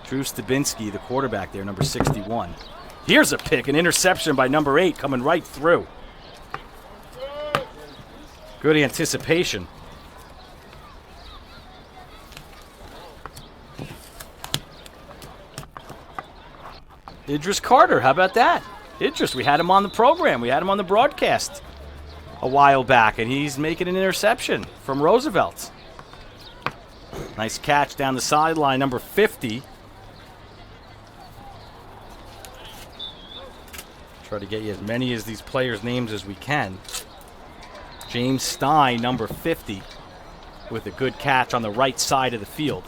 Drew Stabinski, the quarterback there, number 61. Here's a pick, an interception by number 8 coming right through. Good anticipation. Idris Carter, how about that? Idris, we had him on the program. We had him on the broadcast a while back, and he's making an interception from Roosevelt. Nice catch down the sideline, number 50. Try to get you as many of these players' names as we can. James Stein, number 50, with a good catch on the right side of the field.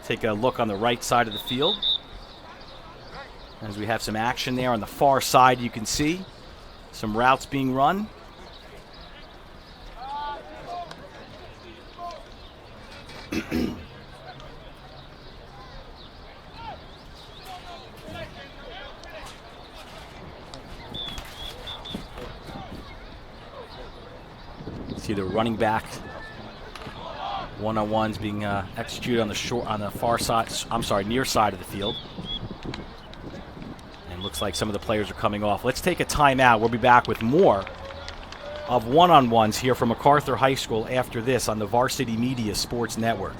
Take a look on the right side of the field. As we have some action there on the far side, you can see some routes being run. See the running back one-on-ones being executed on the far side. I'm sorry, near side of the field. And looks Looks like some of the players are coming off. Let's take a timeout. We'll be back with more of one-on-ones here from MacArthur High School after this on the Varsity Media Sports Network.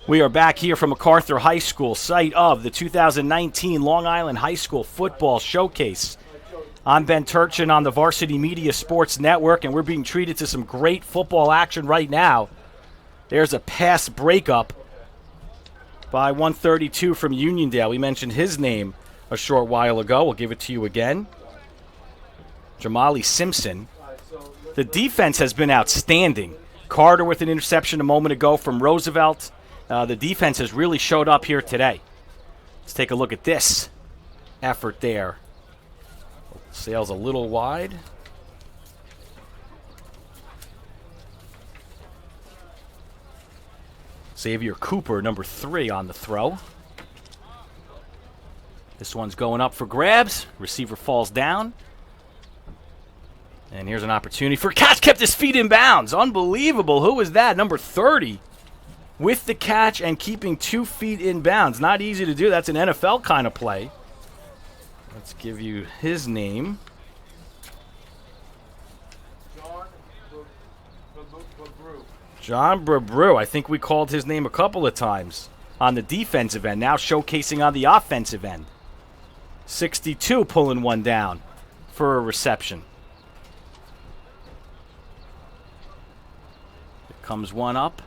We are back here from MacArthur High School, site of the 2019 Long Island High School Football Showcase. I'm Ben Turchin on the Varsity Media Sports Network, and we're being treated to some great football action right now. There's a pass breakup by 132 from Uniondale. We mentioned his name a short while ago. We'll give it to you again. Jamali Simpson. The defense has been outstanding. Carter with an interception a moment ago from Roosevelt. The defense has really showed up here today. Let's take a look at this effort there. Sails a little wide. Xavier Cooper, number 3 on the throw. This one's going up for grabs. Receiver falls down. And here's an opportunity for catch. Kept his feet in bounds. Unbelievable. Who is that? Number 30. With the catch and keeping 2 feet in bounds. Not easy to do. That's an NFL kind of play. Let's give you his name. John Brabrew. I think we called his name a couple of times on the defensive end. Now showcasing on the offensive end. 62 pulling one down for a reception. Here comes one up.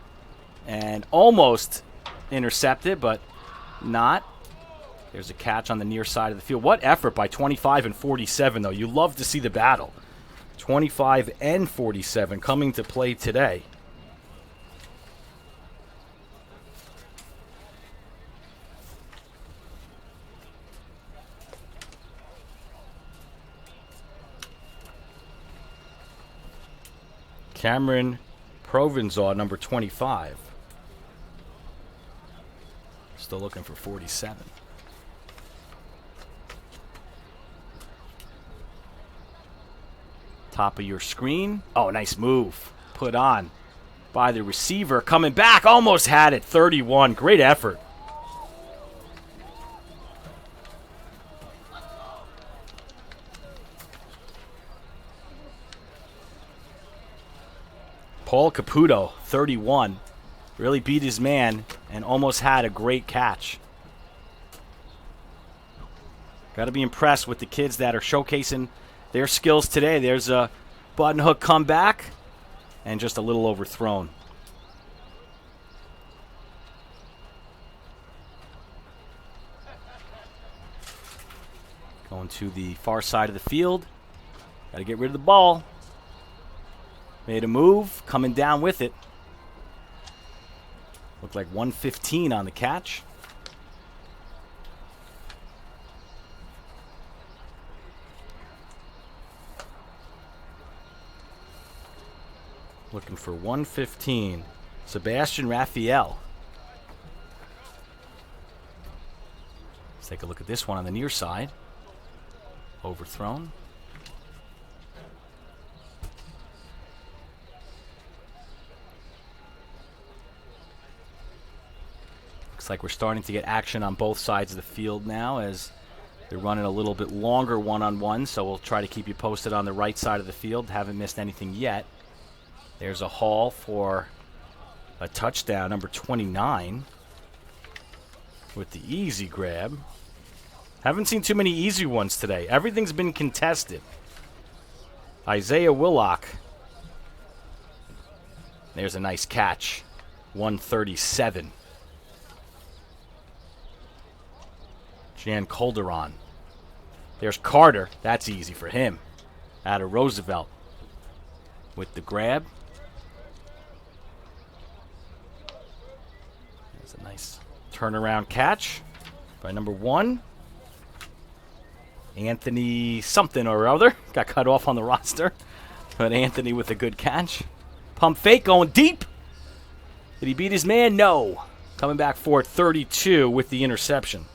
And almost intercepted, but not. There's a catch on the near side of the field. What effort by 25 and 47, though. You love to see the battle. 25 and 47 coming to play today. Cameron Provenzau, number 25. Still looking for 47. Top of your screen. Oh, nice move. Put on by the receiver. Coming back. Almost had it. 31. Great effort. Paul Caputo, 31. Really beat his man and almost had a great catch. Got to be impressed with the kids that are showcasing their skills today. There's a button hook comeback and just a little overthrown. Going to the far side of the field. Got to get rid of the ball. Made a move, coming down with it. Looked like 115 on the catch. Looking for 115. Sebastian Raphael. Let's take a look at this one on the near side. Overthrown. Looks like we're starting to get action on both sides of the field now as they're running a little bit longer one-on-one, so we'll try to keep you posted on the right side of the field. Haven't missed anything yet. There's a haul for a touchdown, number 29, with the easy grab. Haven't seen too many easy ones today. Everything's been contested. Isaiah Willock. There's a nice catch. 137. Jan Calderon. There's Carter. That's easy for him. Out of Roosevelt. With the grab. There's a nice turnaround catch by number 1. Anthony something or other. Got cut off on the roster. But Anthony with a good catch. Pump fake going deep. Did he beat his man? No. Coming back for 32 with the interception.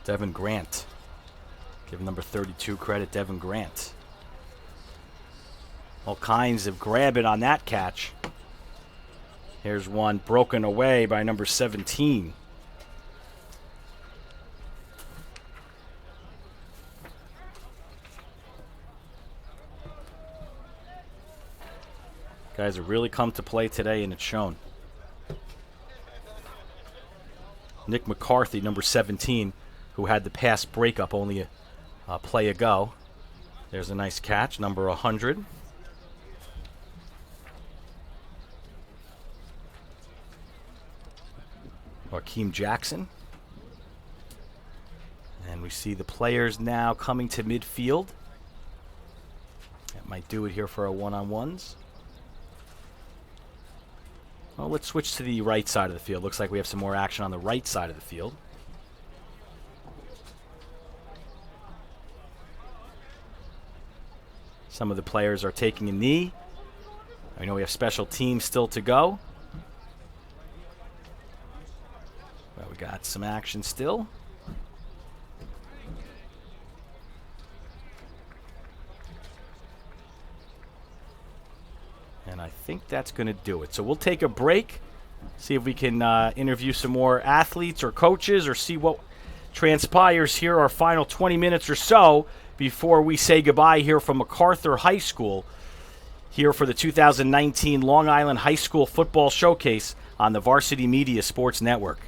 Devin Grant. Give number 32 credit, Devin Grant. All kinds of grabbing on that catch. Here's one broken away by number 17. Guys have really come to play today, and it's shown. Nick McCarthy, number 17, who had the pass breakup only a play ago. There's a nice catch, number 100. Rakeem Jackson. And we see the players now coming to midfield. That might do it here for our one-on-ones. Well, let's switch to the right side of the field. Looks like we have some more action on the right side of the field. Some of the players are taking a knee. I know we have special teams still to go. Well, we got some action still. And I think that's going to do it. So we'll take a break, see if we can interview some more athletes or coaches or see what transpires here our final 20 minutes or so before we say goodbye here from MacArthur High School here for the 2019 Long Island High School Football Showcase on the Varsity Media Sports Network.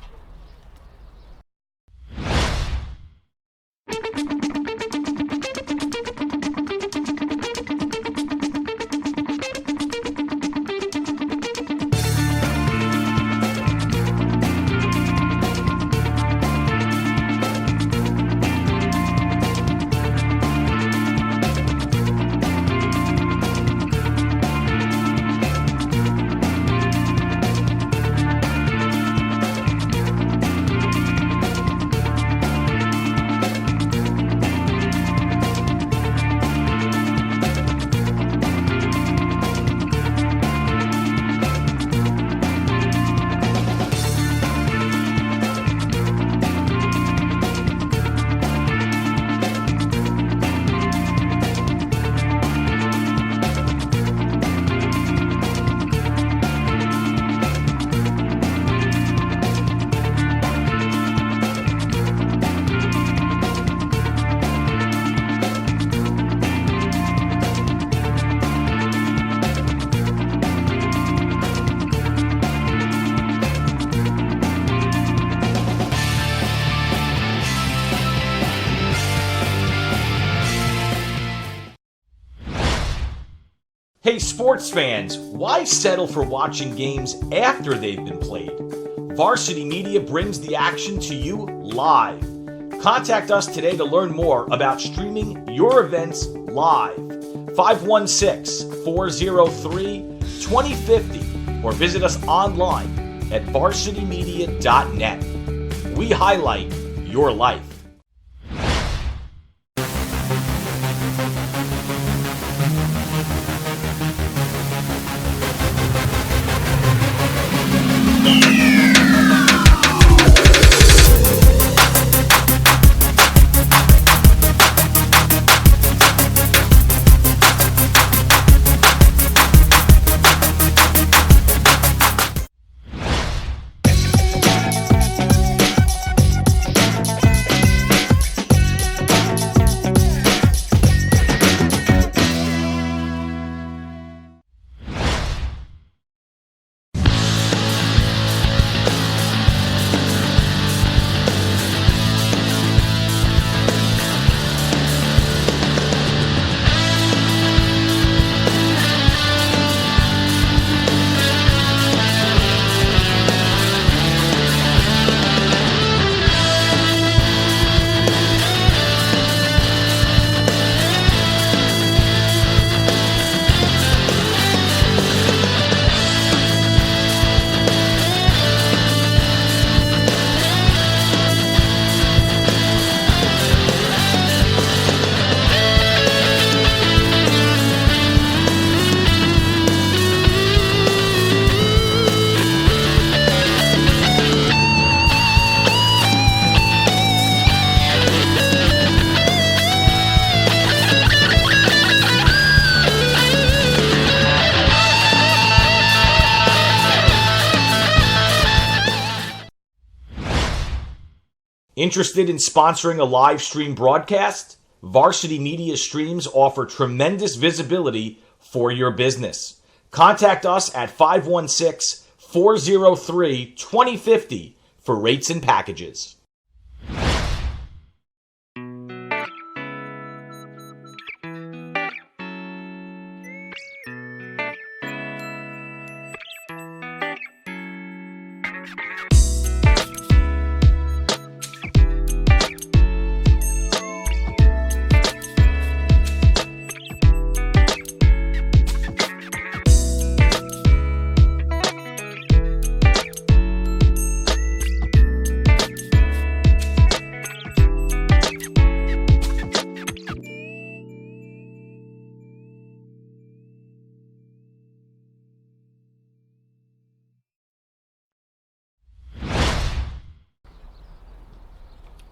Hey sports fans, why settle for watching games after they've been played? Varsity Media brings the action to you live. Contact us today to learn more about streaming your events live. 516-403-2050 or visit us online at varsitymedia.net. We highlight your life. Interested in sponsoring a live stream broadcast? Varsity Media streams offer tremendous visibility for your business. Contact us at 516-403-2050 for rates and packages.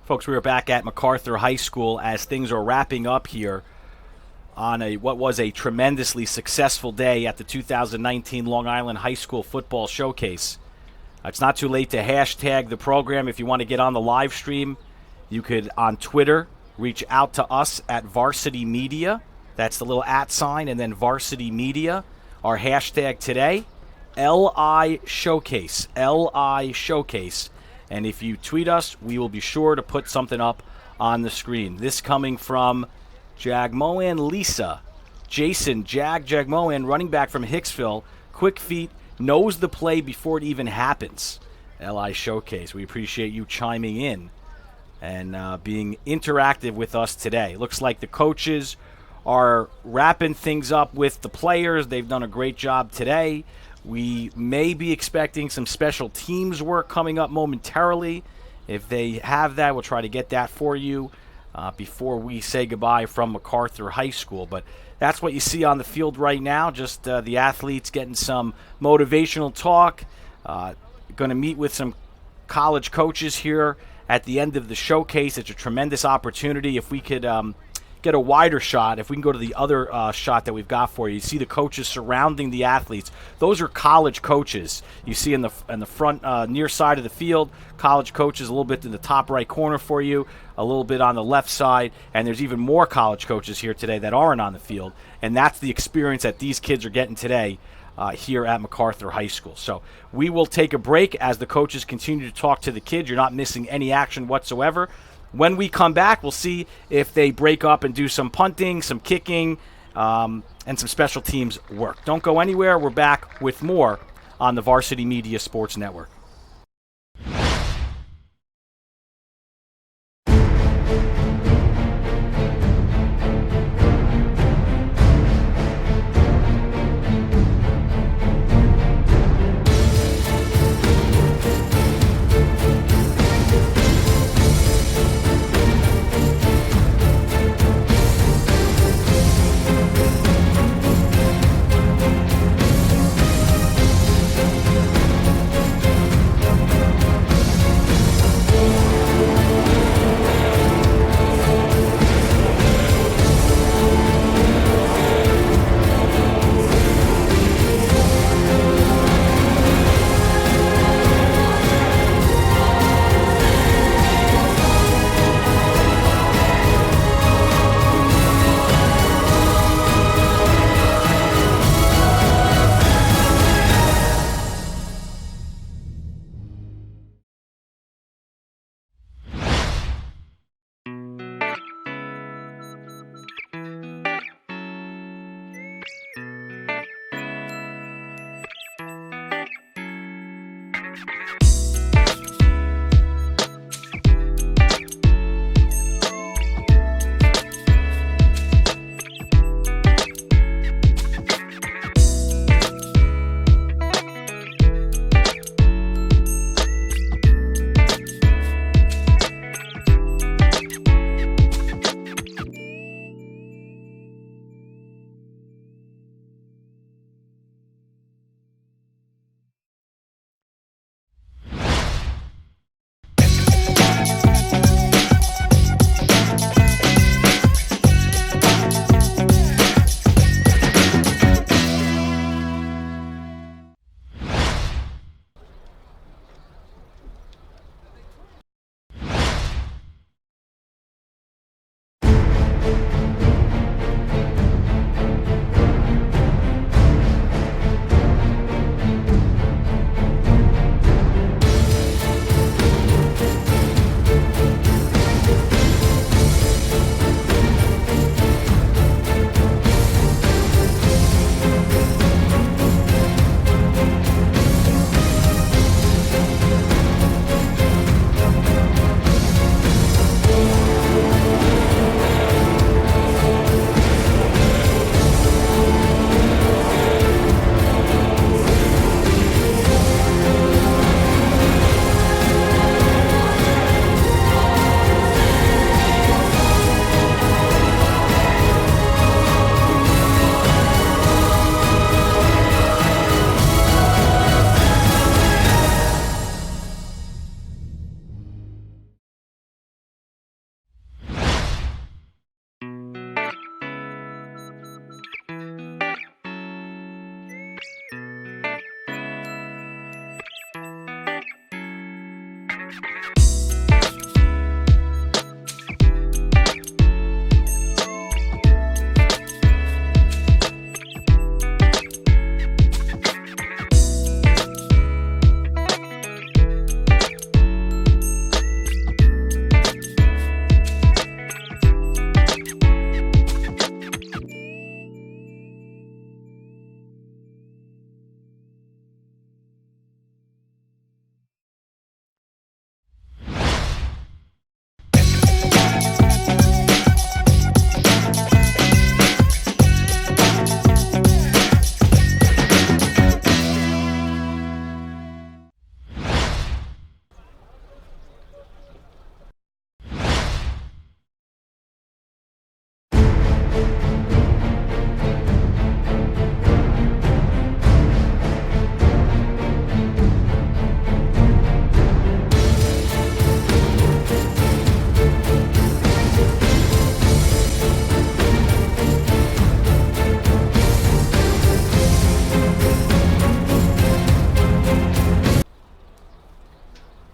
Folks, we are back at MacArthur High School as things are wrapping up here on what was a tremendously successful day at the 2019 Long Island High School Football Showcase. It's not too late to hashtag the program. If you want to get on the live stream, you could, on Twitter, reach out to us at Varsity Media. That's the little @ sign, and then Varsity Media. Our hashtag today, LI Showcase. LI Showcase. And if you tweet us, we will be sure to put something up on the screen. This coming from Jagmohan Lisa. Jason Jagmohan, running back from Hicksville. Quick feet, knows the play before it even happens. LI Showcase. We appreciate you chiming in and being interactive with us today. Looks like the coaches are wrapping things up with the players. They've done a great job today. We may be expecting some special teams work coming up momentarily. If they have that, we'll try to get that for you before we say goodbye from MacArthur High School. But that's what you see on the field right now, just the athletes getting some motivational talk. Going to meet with some college coaches here at the end of the showcase. It's a tremendous opportunity. If we could get a wider shot, if we can go to the other shot that we've got for you, you see the coaches surrounding the athletes. Those are college coaches. You see in the front near side of the field, college coaches a little bit in the top right corner for you, a little bit on the left side, and there's even more college coaches here today that aren't on the field, and that's the experience that these kids are getting today here at MacArthur High School. So we will take a break as the coaches continue to talk to the kids. You're not missing any action whatsoever. When we come back, we'll see if they break up and do some punting, some kicking, and some special teams work. Don't go anywhere. We're back with more on the Varsity Media Sports Network.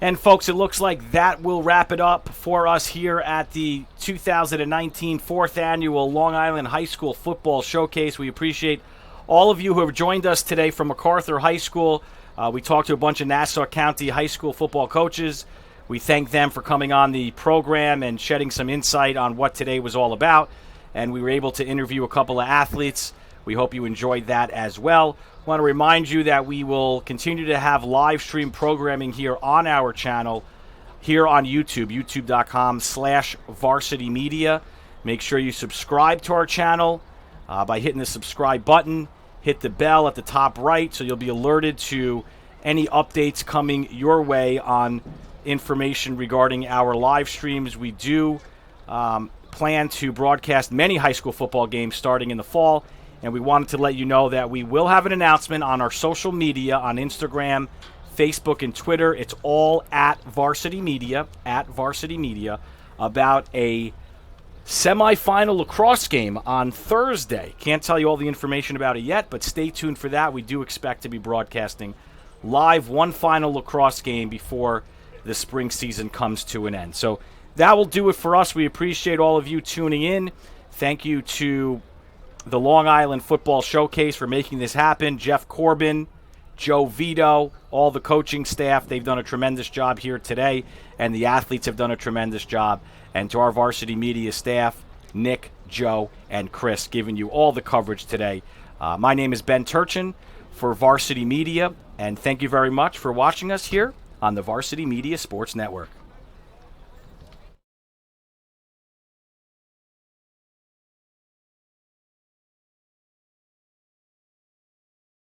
And folks, it looks like that will wrap it up for us here at the 2019 fourth annual Long Island High School Football Showcase. We appreciate all of you who have joined us today from MacArthur High School. We talked to a bunch of Nassau County high school football coaches. We thank them for coming on the program and shedding some insight on what today was all about. And we were able to interview a couple of athletes. We hope you enjoyed that as well. I want to remind you that we will continue to have live stream programming here on our channel, here on YouTube, youtube.com/Varsity Media. Make sure you subscribe to our channel by hitting the subscribe button. Hit the bell at the top right so you'll be alerted to any updates coming your way on information regarding our live streams. We do plan to broadcast many high school football games starting in the fall, and we wanted to let you know that we will have an announcement on our social media, on Instagram, Facebook, and Twitter. It's all at Varsity Media, about a semifinal lacrosse game on Thursday. Can't tell you all the information about it yet, but stay tuned for that. We do expect to be broadcasting live one final lacrosse game before the spring season comes to an end. So that will do it for us. We appreciate all of you tuning in. Thank you to the Long Island Football Showcase for making this happen. Jeff Corbin, Joe Vito, all the coaching staff, they've done a tremendous job here today, and the athletes have done a tremendous job. And to our Varsity Media staff, Nick, Joe, and Chris, giving you all the coverage today. My name is Ben Turchin for Varsity Media, and thank you very much for watching us here on the Varsity Media Sports Network.